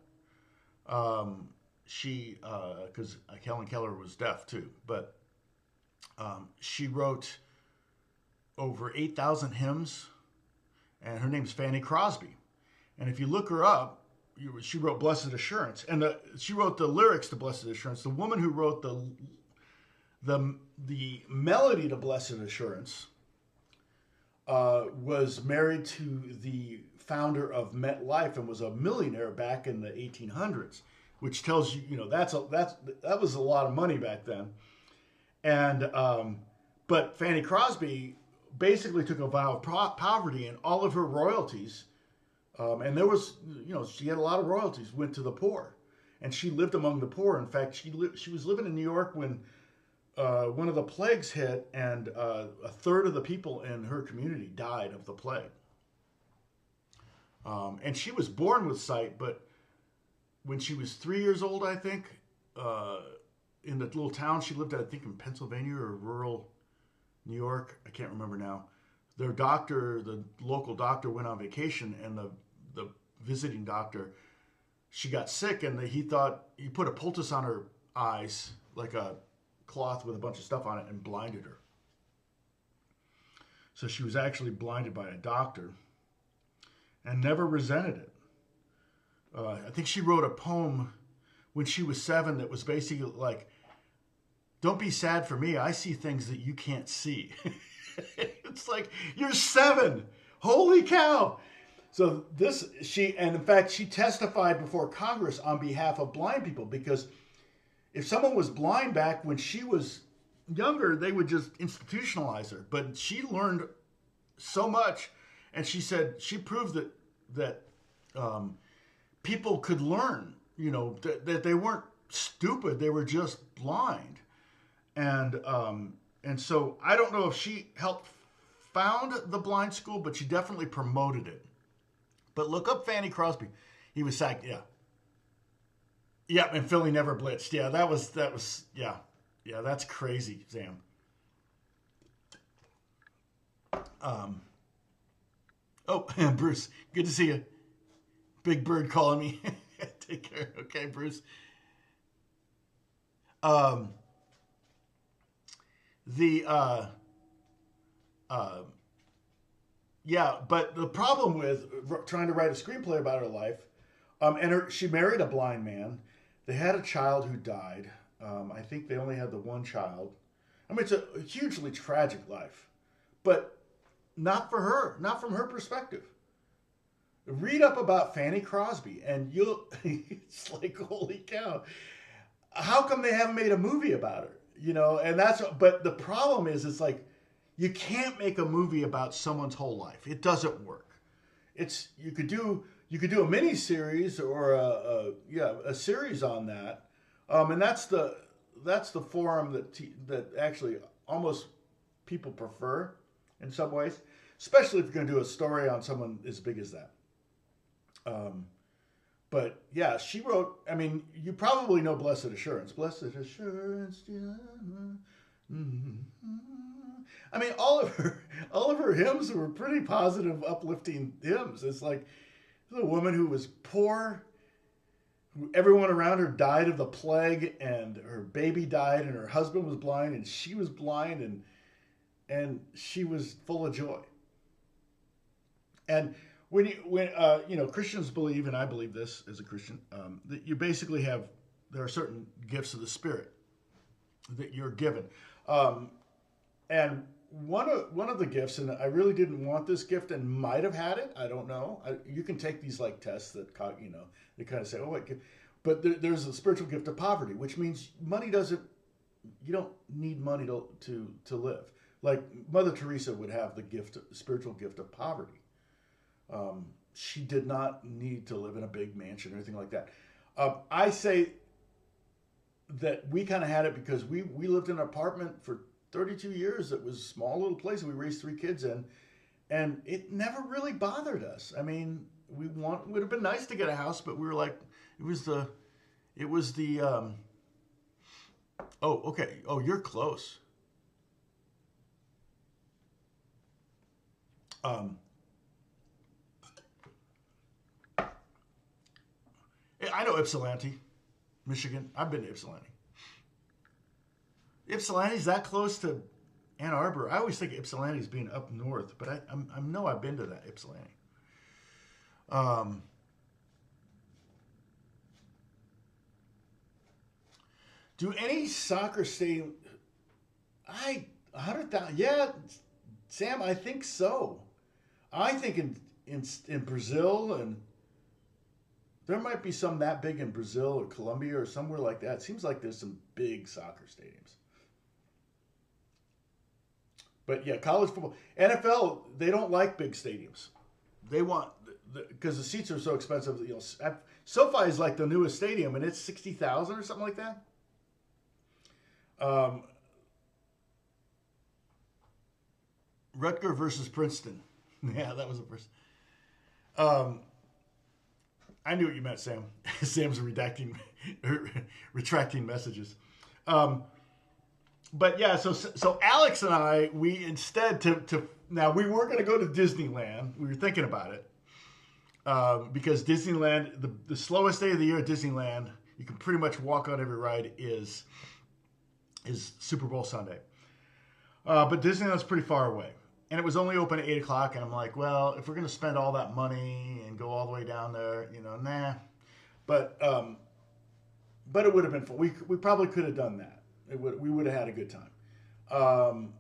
S1: Because Helen Keller was deaf too. But she wrote over 8,000 hymns. And her name's Fanny Crosby. And if you look her up, she wrote Blessed Assurance. And she wrote the lyrics to Blessed Assurance. The woman who wrote the melody to Blessed Assurance was married to the founder of MetLife and was a millionaire back in the 1800s, which tells you, that was a lot of money back then. And but Fanny Crosby basically took a vow of poverty, and all of her royalties, and there was, she had a lot of royalties, went to the poor, and she lived among the poor. In fact, she was living in New York when one of the plagues hit, and a third of the people in her community died of the plague. And she was born with sight, but when she was 3 years old, I think, in the little town she lived at, I think in Pennsylvania or rural New York, I can't remember now, their doctor, the local doctor, went on vacation, and the visiting doctor, she got sick, and he thought he put a poultice on her eyes, like a cloth with a bunch of stuff on it, and blinded her. So she was actually blinded by a doctor and never resented it. I think she wrote a poem when she was 7 that was basically like, don't be sad for me. I see things that you can't see. It's like, you're 7. Holy cow. So and in fact, she testified before Congress on behalf of blind people, because if someone was blind back when she was younger, they would just institutionalize her. But she learned so much, and she said she proved that people could learn, that they weren't stupid, they were just blind. And so I don't know if she helped found the blind school, but she definitely promoted it. But look up Fanny Crosby. He was sacked, yeah. Yeah, and Philly never blitzed. Yeah, that was yeah. Yeah, that's crazy, Sam. Um, oh, Bruce, good to see you. Big Bird calling me. Take care. Okay, Bruce. Um, the uh, yeah, but the problem with trying to write a screenplay about her life, she married a blind man. They had a child who died. I think they only had the one child. I mean, it's a hugely tragic life, but not for her, not from her perspective. Read up about Fanny Crosby, and you'll, it's like, holy cow. How come they haven't made a movie about her? You know, and but the problem is, it's like, you can't make a movie about someone's whole life. It doesn't work. You could do a mini series or a series on that, and that's the form that actually almost people prefer in some ways, especially if you're going to do a story on someone as big as that. Um, but yeah, she wrote. I mean, you probably know "Blessed Assurance." Blessed Assurance. Yeah. Mm-hmm. I mean, all of her hymns were pretty positive, uplifting hymns. It's like a woman who was poor. Everyone around her died of the plague, and her baby died, and her husband was blind, and she was blind, and she was full of joy. And when Christians believe, and I believe this as a Christian, that you basically there are certain gifts of the Spirit that you're given, and one of the gifts, and I really didn't want this gift, and might have had it. I don't know. You can take these like tests that they kind of say, oh, but there's a spiritual gift of poverty, which means money doesn't. You don't need money to live. Like Mother Teresa would have the spiritual gift of poverty. She did not need to live in a big mansion or anything like that. I say that we kind of had it because we lived in an apartment for 32 years. It was a small little place we raised 3 kids in, and it never really bothered us. I mean, it would have been nice to get a house, but we were like, it was the oh, okay. Oh, you're close. I know Ypsilanti, Michigan. I've been to Ypsilanti. Ypsilanti's that close to Ann Arbor. I always think of Ypsilanti as being up north, but I know I've been to that Ypsilanti. Um, do any soccer stadium? 100,000. Yeah, Sam, I think so. I think in Brazil, and there might be some that big in Brazil or Colombia or somewhere like that. It seems like there's some big soccer stadiums. But yeah, college football, NFL, they don't like big stadiums. They want because the seats are so expensive. SoFi is like the newest stadium, and it's 60,000 or something like that. Rutger versus Princeton. Yeah, that was the first. Um, I knew what you meant, Sam. Sam's retracting messages. But yeah, so Alex and I, we instead now we were going to go to Disneyland. We were thinking about it because Disneyland, the slowest day of the year at Disneyland, you can pretty much walk on every ride is Super Bowl Sunday. But Disneyland's pretty far away. And it was only open at 8 o'clock. And I'm like, well, if we're going to spend all that money and go all the way down there, nah. But it would have been fun. We probably could have done that. We would have had a good time. Then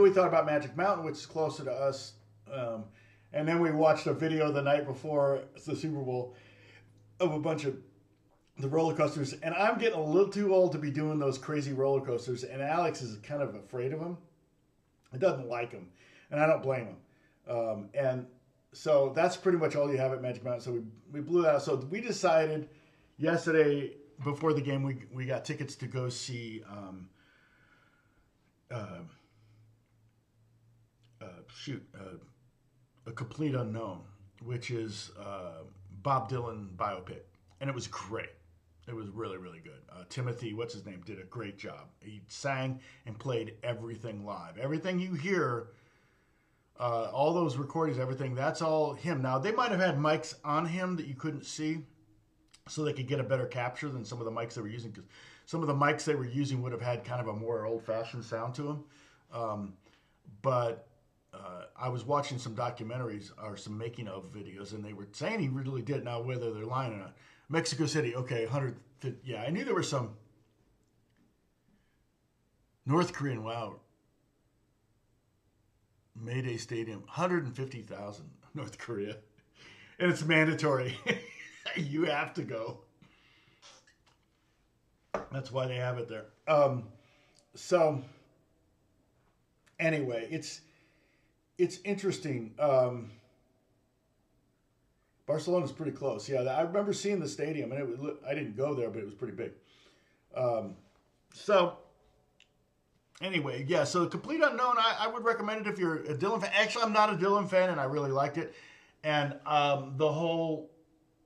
S1: we thought about Magic Mountain, which is closer to us. And then we watched a video the night before the Super Bowl of a bunch of the roller coasters, and I'm getting a little too old to be doing those crazy roller coasters, and Alex is kind of afraid of them. He doesn't like them, and I don't blame him. And so that's pretty much all you have at Magic Mountain. So we blew that out. So we decided yesterday before the game we got tickets to go see A Complete Unknown. which is Bob Dylan biopic, and it was great. It was really, really good. Timothy, what's his name, did a great job. He sang and played everything live. Everything you hear, all those recordings, everything, that's all him. Now, they might have had mics on him that you couldn't see so they could get a better capture than some of the mics they were using, because some of the mics they were using would have had kind of a more old-fashioned sound to them. But I was watching some documentaries or some making of videos, and they were saying he really did. Now, whether they're lying or not. Mexico City, okay, 150. Yeah, I knew there were some. North Korean, wow. Mayday Stadium, 150,000, North Korea. And it's mandatory. You have to go. That's why they have it there. So, anyway, it's interesting. Barcelona's pretty close. Yeah, I remember seeing the stadium, and I didn't go there, but it was pretty big. So, anyway, yeah, so Complete Unknown, I would recommend it if you're a Dylan fan. Actually, I'm not a Dylan fan, and I really liked it. And the whole,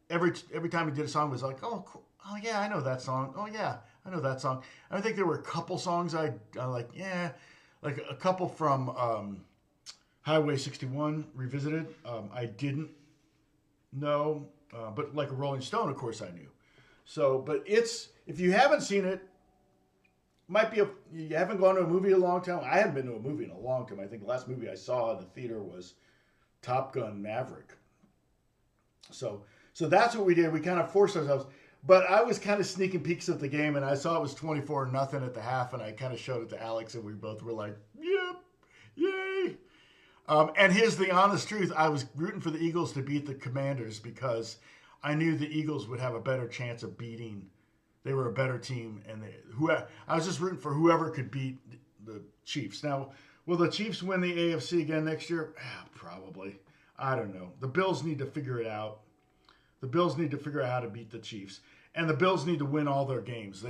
S1: every time he did a song, it was like, oh, cool. Oh, yeah, I know that song. Oh, yeah, I know that song. And I think there were a couple songs I like, yeah, like a couple from Highway 61 Revisited. I didn't know, but like a Rolling Stone, of course, I knew. So, but if you haven't seen it, might be you haven't gone to a movie in a long time. I haven't been to a movie in a long time. I think the last movie I saw in the theater was Top Gun Maverick. So that's what we did. We kind of forced ourselves. But I was kind of sneaking peeks at the game, and I saw it was 24-0 at the half, and I kind of showed it to Alex, and we both were like, yep, yay. And here's the honest truth. I was rooting for the Eagles to beat the Commanders because I knew the Eagles would have a better chance of beating. They were a better team, and I was just rooting for whoever could beat the Chiefs. Now, will the Chiefs win the AFC again next year? Probably. I don't know. The Bills need to figure it out. The Bills need to figure out how to beat the Chiefs. And the Bills need to win all their games.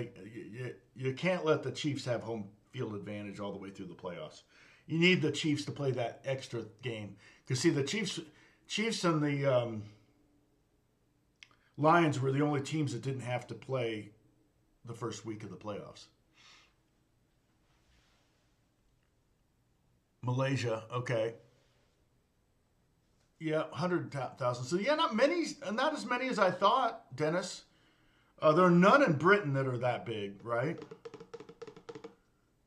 S1: You can't let the Chiefs have home field advantage all the way through the playoffs. You need the Chiefs to play that extra game. Because, see, the Chiefs and the Lions were the only teams that didn't have to play the first week of the playoffs. Malaysia, okay. Yeah, 100,000. So, yeah, not as many as I thought, Dennis. There are none in Britain that are that big, right?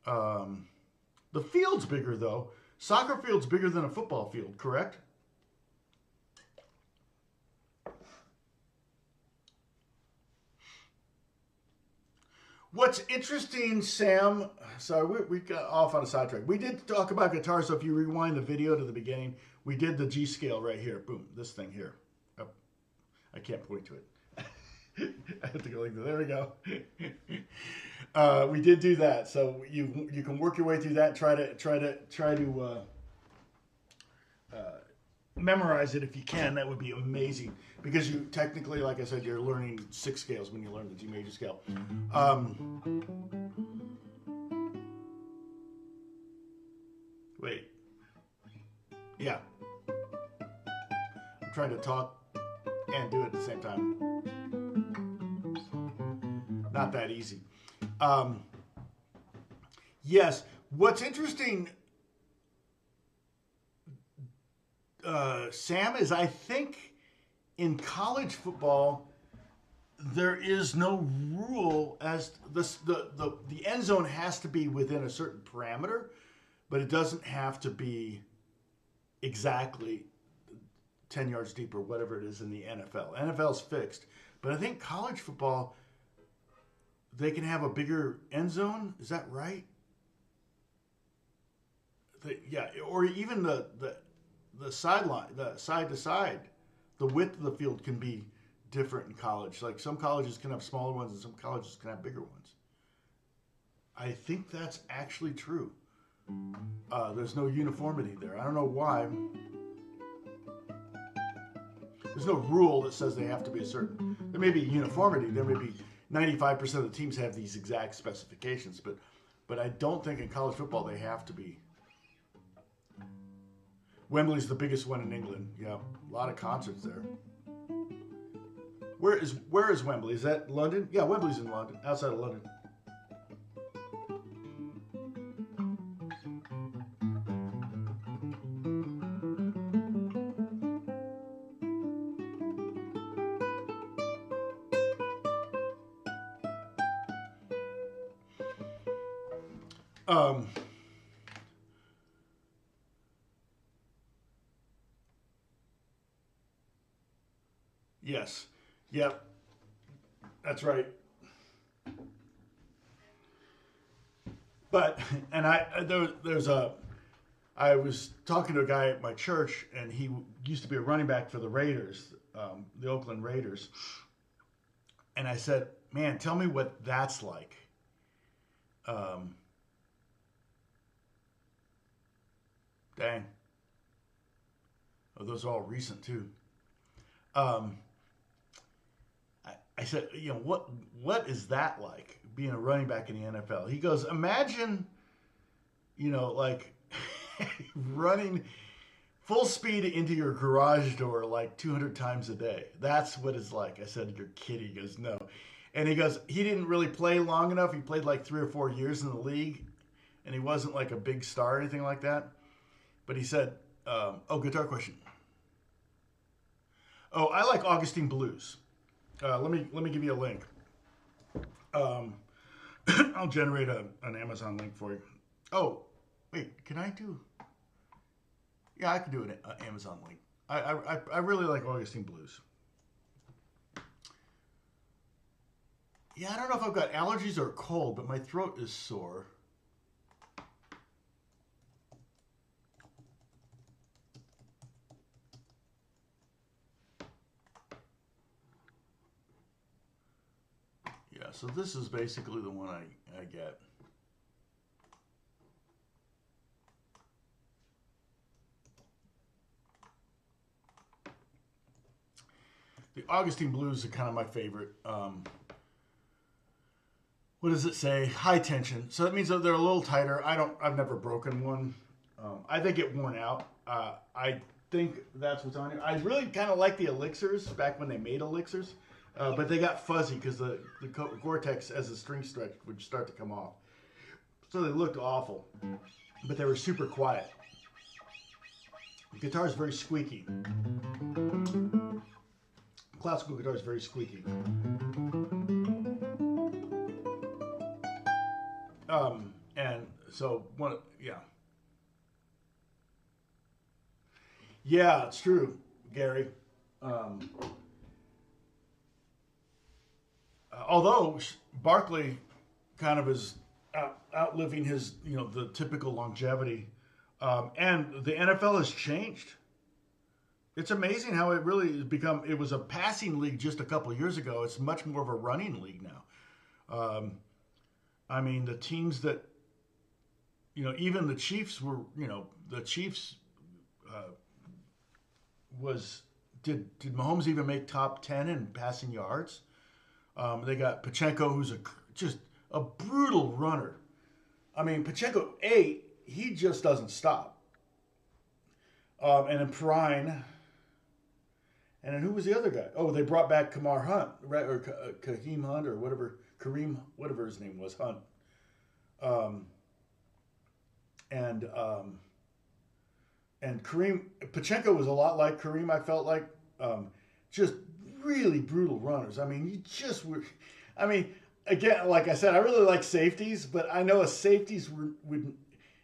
S1: The field's bigger, though. Soccer field's bigger than a football field, correct? What's interesting, Sam, sorry, we got off on a sidetrack. We did talk about guitar, so if you rewind the video to the beginning, we did the G scale right here. Boom, this thing here. Oh, I can't point to it. I have to go like that. There we go. We did do that, so you can work your way through that. Try to memorize it if you can. That would be amazing because you technically, like I said, you're learning 6 scales when you learn the G major scale. Wait. Yeah. I'm trying to talk and do it at the same time. Not that easy. Yes. What's interesting, Sam, is I think in college football there is no rule as the end zone has to be within a certain parameter, but it doesn't have to be exactly 10 yards deep or whatever it is in the NFL. NFL's fixed, but I think college football, they can have a bigger end zone. Is that right? Yeah, or even the sideline, the side to side, the width of the field can be different in college. Like some colleges can have smaller ones and some colleges can have bigger ones. I think that's actually true. There's no uniformity there. I don't know why. There's no rule that says they have to be a certain. There may be uniformity. There may be 95% of the teams have these exact specifications, but I don't think in college football they have to be. Wembley's the biggest one in England. Yeah, a lot of concerts there. Where is Wembley? Is that London? Yeah, Wembley's in London, outside of London. Um, yes. Yep. That's right. But and there's a I was talking to a guy at my church, and he used to be a running back for the Raiders, the Oakland Raiders. And I said, "Man, tell me what that's like." Um, Dang, oh, those are all recent too. Um, I said, what is that like being a running back in the NFL? He goes, imagine, like running full speed into your garage door like 200 times a day. That's what it's like. I said, you're kidding. He goes, no. And he goes, he didn't really play long enough. He played like 3 or 4 years in the league, and he wasn't like a big star or anything like that. But he said, oh, guitar question. Oh, I like Augustine Blues. Let me give you a link. Um, I'll generate an Amazon link for you. Oh, wait, can I do? Yeah, I can do an Amazon link. I really like Augustine Blues. Yeah, I don't know if I've got allergies or a cold, but my throat is sore. Yeah, so this is basically the one I get. The Augustine Blues are kind of my favorite. What does it say? High tension. So that means that they're a little tighter. I've never broken one. I think it worn out. I think that's what's on here. I really kind of like the elixirs back when they made elixirs, but they got fuzzy because the Gore-Tex as the string stretched would start to come off. So they looked awful, but they were super quiet. The guitar is very squeaky. Classical guitar is very squeaky. And so yeah. Yeah, it's true, Gary. Although Barkley kind of is outliving his, the typical longevity, and the NFL has changed. It's amazing how it really has become. It was a passing league just a couple of years ago. It's much more of a running league now. I mean, the teams that, even the Chiefs were, the Chiefs was did Mahomes even make top 10 in passing yards? They got Pacheco, who's just a brutal runner. I mean, Pacheco, he just doesn't stop. And then Perrine. And then who was the other guy? Oh, they brought back Kamar Hunt, right? Or Kareem Hunt, or Kareem, whatever his name was, Hunt. And Kareem, Pacheco was a lot like Kareem, I felt like. Just really brutal runners. I mean, again, like I said, I really like safeties, but I know safeties would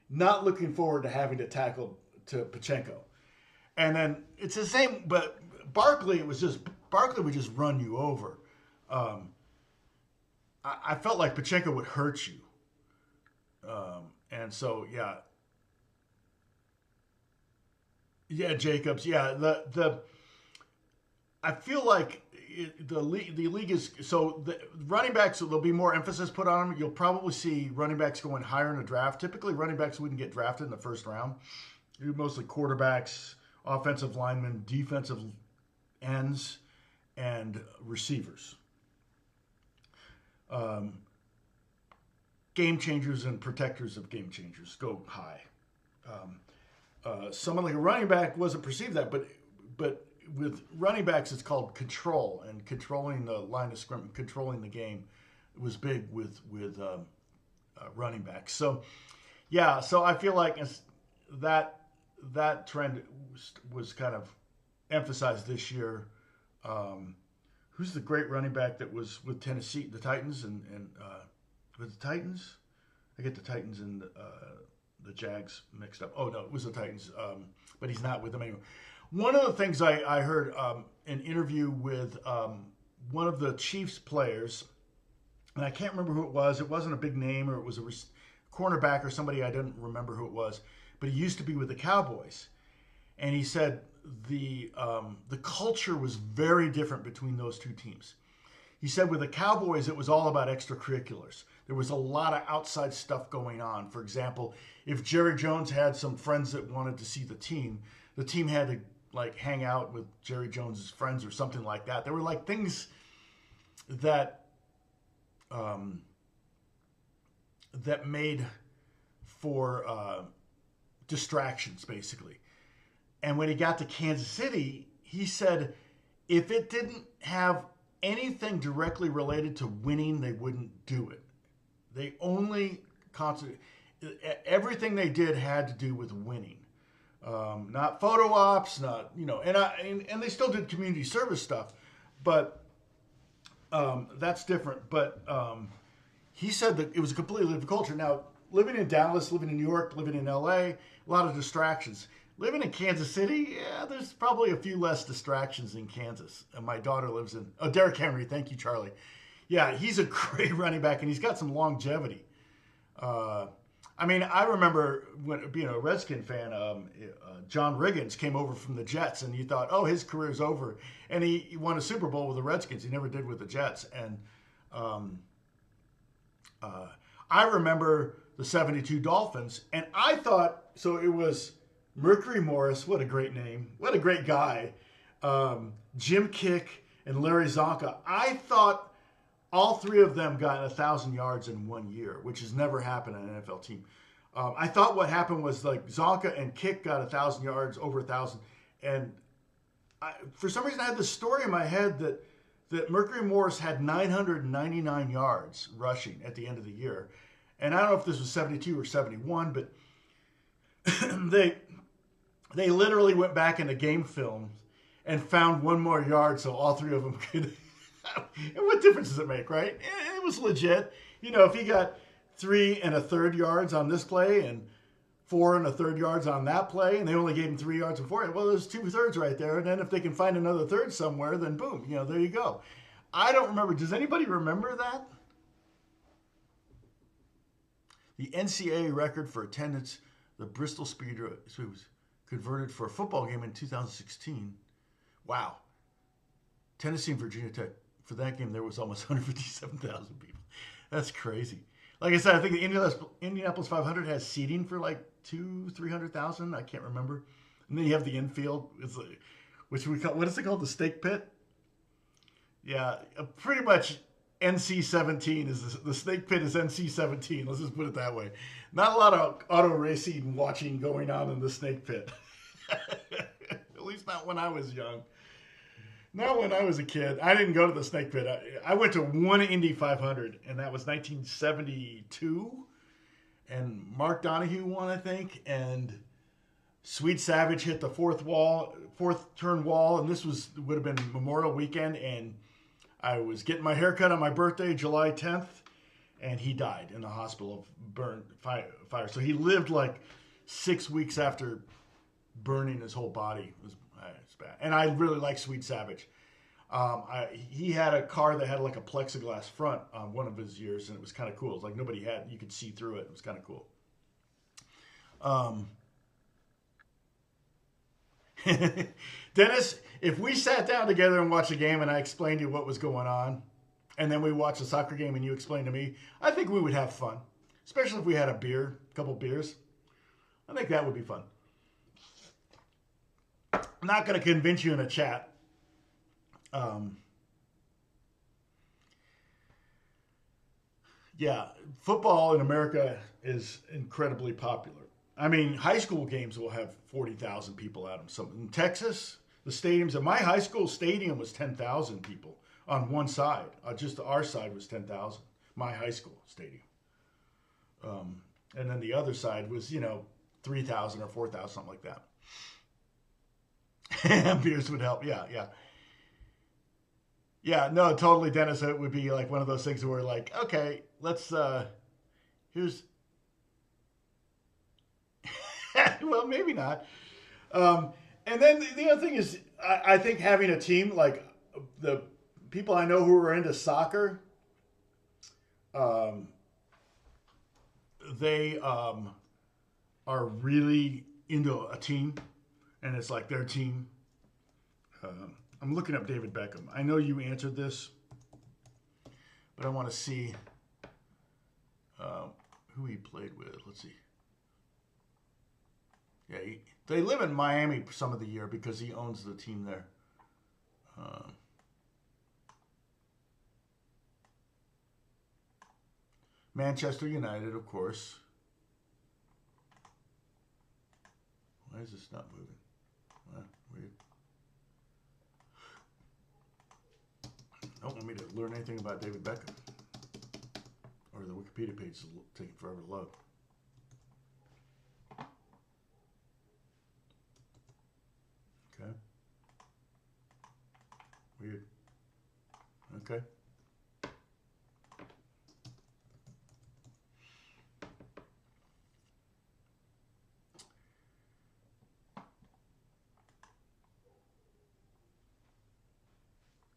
S1: not looking forward to having to tackle to Pacheco. And then it's the same, but Barkley would just run you over. I felt like Pacheco would hurt you. And so, yeah. Yeah, Jacobs. Yeah, I feel like the league is so the running backs. So there'll be more emphasis put on them. You'll probably see running backs going higher in the draft. Typically, running backs wouldn't get drafted in the first round. You're mostly quarterbacks, offensive linemen, defensive ends, and receivers. Game changers and protectors of game changers go high. someone like a running back wasn't perceived that, but with running backs, it's called control, and controlling the line of scrimmage, controlling the game was big with running backs. So yeah, so I feel like that trend was kind of emphasized this year. Who's the great running back that was with Tennessee, the Titans, and with the Titans? I get the Titans and the Jags mixed up. Oh no, it was the Titans, but he's not with them anymore. One of the things I heard an interview with one of the Chiefs players, and I can't remember who it was. It wasn't a big name, or it was a cornerback or somebody, I didn't remember who it was, but he used to be with the Cowboys, and he said the culture was very different between those two teams. He said with the Cowboys, it was all about extracurriculars. There was a lot of outside stuff going on. For example, if Jerry Jones had some friends that wanted to see the team had to like hang out with Jerry Jones's friends or something like that. There were like things that that made for distractions, basically. And when he got to Kansas City, he said if it didn't have anything directly related to winning, they wouldn't do it. They only everything they did had to do with winning. Not photo ops, not, and they still did community service stuff, but that's different. But he said that it was a completely different culture. Now, living in Dallas, living in New York, living in LA, a lot of distractions. Living in Kansas City, yeah, there's probably a few less distractions in Kansas. And my daughter lives in, Derrick Henry, thank you, Charlie. Yeah, he's a great running back, and he's got some longevity. I remember when being a Redskin fan, John Riggins came over from the Jets, and you thought, oh, his career's over. And he won a Super Bowl with the Redskins. He never did with the Jets. And I remember the 72 Dolphins, and I thought, so it was Mercury Morris, what a great name, what a great guy, Jim Kick, and Larry Zonka. I thought all three of them got 1,000 yards in 1 year, which has never happened on an NFL team. I thought what happened was like Zonka and Kick got 1,000 yards, over 1,000. And for some reason I had this story in my head that Mercury Morris had 999 yards rushing at the end of the year. And I don't know if this was 72 or 71, but they literally went back in the game film and found one more yard so all three of them could. And what difference does it make, right? It was legit. If he got 3 1/3 yards on this play and 4 1/3 yards on that play, and they only gave him 3 yards before it, well, there's 2/3 right there. And then if they can find another third somewhere, then boom, there you go. I don't remember. Does anybody remember that? The NCAA record for attendance, the Bristol Speedway was converted for a football game in 2016. Wow. Tennessee and Virginia Tech. For that game, there was almost 157,000 people. That's crazy. Like I said, I think the Indianapolis 500 has seating for like 200,000-300,000. I can't remember. And then you have the infield, which we call, what is it called? The Steak Pit? Yeah, pretty much NC-17 is the Snake Pit is NC-17. Let's just put it that way. Not a lot of auto racing watching going on in the Snake Pit. At least not when I was young. Not when I was a kid. I didn't go to the Snake Pit. I went to one Indy 500, and that was 1972. And Mark Donahue won, I think. And Sweet Savage hit the fourth turn wall, and this would have been Memorial Weekend, and I was getting my hair cut on my birthday, July 10th, and he died in the hospital of fire. So he lived like 6 weeks after burning his whole body. It was bad. And I really like Sweet Savage. He had a car that had like a plexiglass front on one of his years, and it was kind of cool. It was like nobody had, you could see through it. It was kind of cool. Dennis, if we sat down together and watched a game and I explained to you what was going on, and then we watched a soccer game and you explained to me, I think we would have fun. Especially if we had a couple beers. I think that would be fun. I'm not going to convince you in a chat. Yeah, football in America is incredibly popular. I mean, high school games will have 40,000 people at them. So in Texas, the stadiums at my high school stadium was 10,000 people on one side. Just our side was 10,000. My high school stadium. And then the other side was, 3,000 or 4,000, something like that. Beers would help. Yeah, yeah. Yeah, no, totally, Dennis. It would be like one of those things where like, okay, let's, here's, well, maybe not. And then the other thing is, I think having a team, like the people I know who are into soccer, they are really into a team, and it's like their team. I'm looking up David Beckham. I know you answered this, but I want to see who he played with. Let's see. Yeah, they live in Miami some of the year because he owns the team there. Manchester United, of course. Why is this not moving? Weird. Don't want me to learn anything about David Beckham. Or the Wikipedia page is taking forever to load. Okay. Weird. Okay.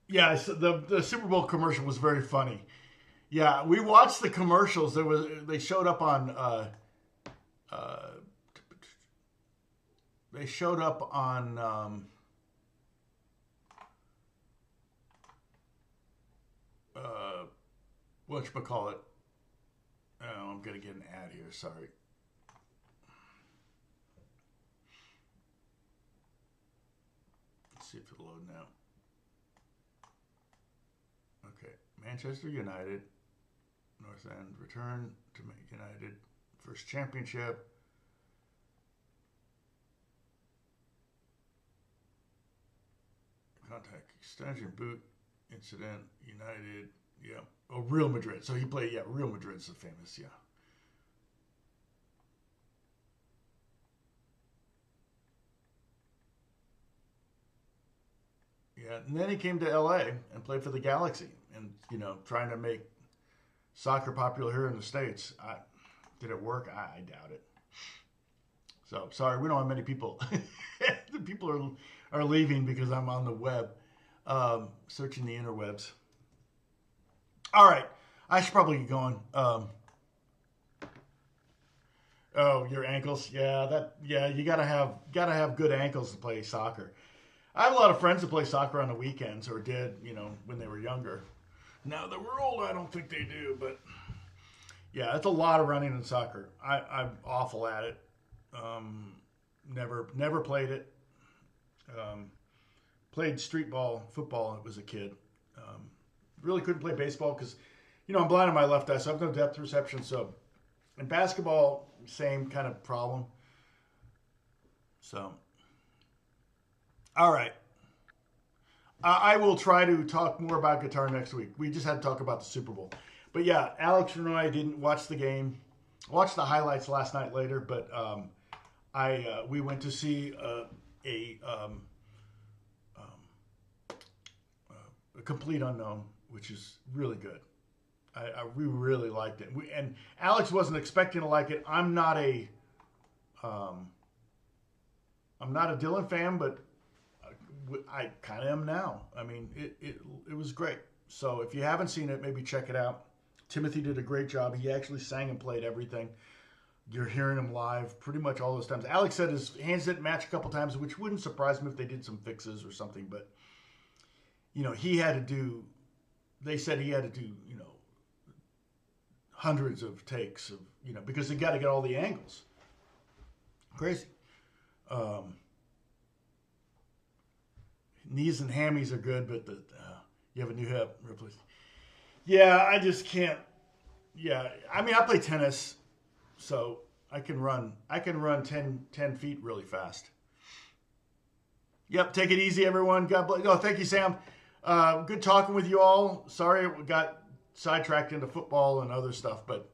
S1: Yeah, so the Super Bowl commercial was very funny. Yeah, we watched the commercials. They showed up on they showed up on whatchamacallit. Oh, I'm gonna get an ad here. Sorry. Let's see if it'll load now. Okay, Manchester United, North End, return to United, first championship. Contact extension boot incident, United, yeah. Oh, Real Madrid. So he played, yeah, Real Madrid's the famous, yeah. Yeah, and then he came to LA and played for the Galaxy and, trying to make soccer popular here in the States. Did it work? I doubt it. So, sorry, we don't have many people. The people are leaving because I'm on the web, searching the interwebs. All right, I should probably get going. Oh, your ankles? Yeah, you gotta have good ankles to play soccer. I have a lot of friends that play soccer on the weekends, or did, when they were younger. Now that we're older, I don't think they do, but yeah, it's a lot of running in soccer. I'm awful at it. Never played it. Played street ball, football when I was a kid. Really couldn't play baseball because, I'm blind on my left eye, so I have no depth perception. So, in basketball, same kind of problem. So, all right. I will try to talk more about guitar next week. We just had to talk about the Super Bowl. But yeah, Alex and I didn't watch the game. Watched the highlights last night later, but we went to see a Complete Unknown, which is really good. We really liked it. And Alex wasn't expecting to like it. I'm not a Dylan fan, but I kind of am now. I mean, it was great. So if you haven't seen it, maybe check it out. Timothy did a great job. He actually sang and played everything. You're hearing him live pretty much all those times. Alex said his hands didn't match a couple times, which wouldn't surprise me if they did some fixes or something. But, he had to do, they said he had to do, hundreds of takes of, because they got to get all the angles. Crazy. Knees and hammies are good, but you have a new hip replacement. Yeah, I just can't. Yeah, I mean, I play tennis, so I can run 10 feet really fast. Yep, take it easy, everyone. God bless. Oh, thank you, Sam. Good talking with you all. Sorry we got sidetracked into football and other stuff, but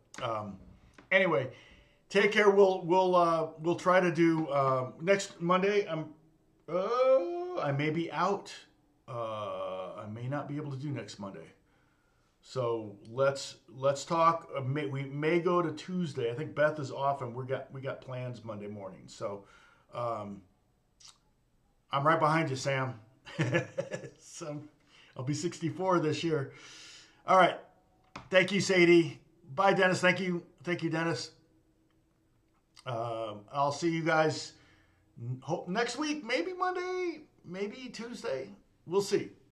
S1: anyway, take care. We'll try to do next Monday. I may be out. I may not be able to do next Monday. So let's talk. We may go to Tuesday. I think Beth is off, and we got plans Monday morning. So I'm right behind you, Sam. So I'll be 64 this year. All right. Thank you, Sadie. Bye, Dennis. Thank you, Dennis. I'll see you guys next week. Maybe Monday. Maybe Tuesday. We'll see.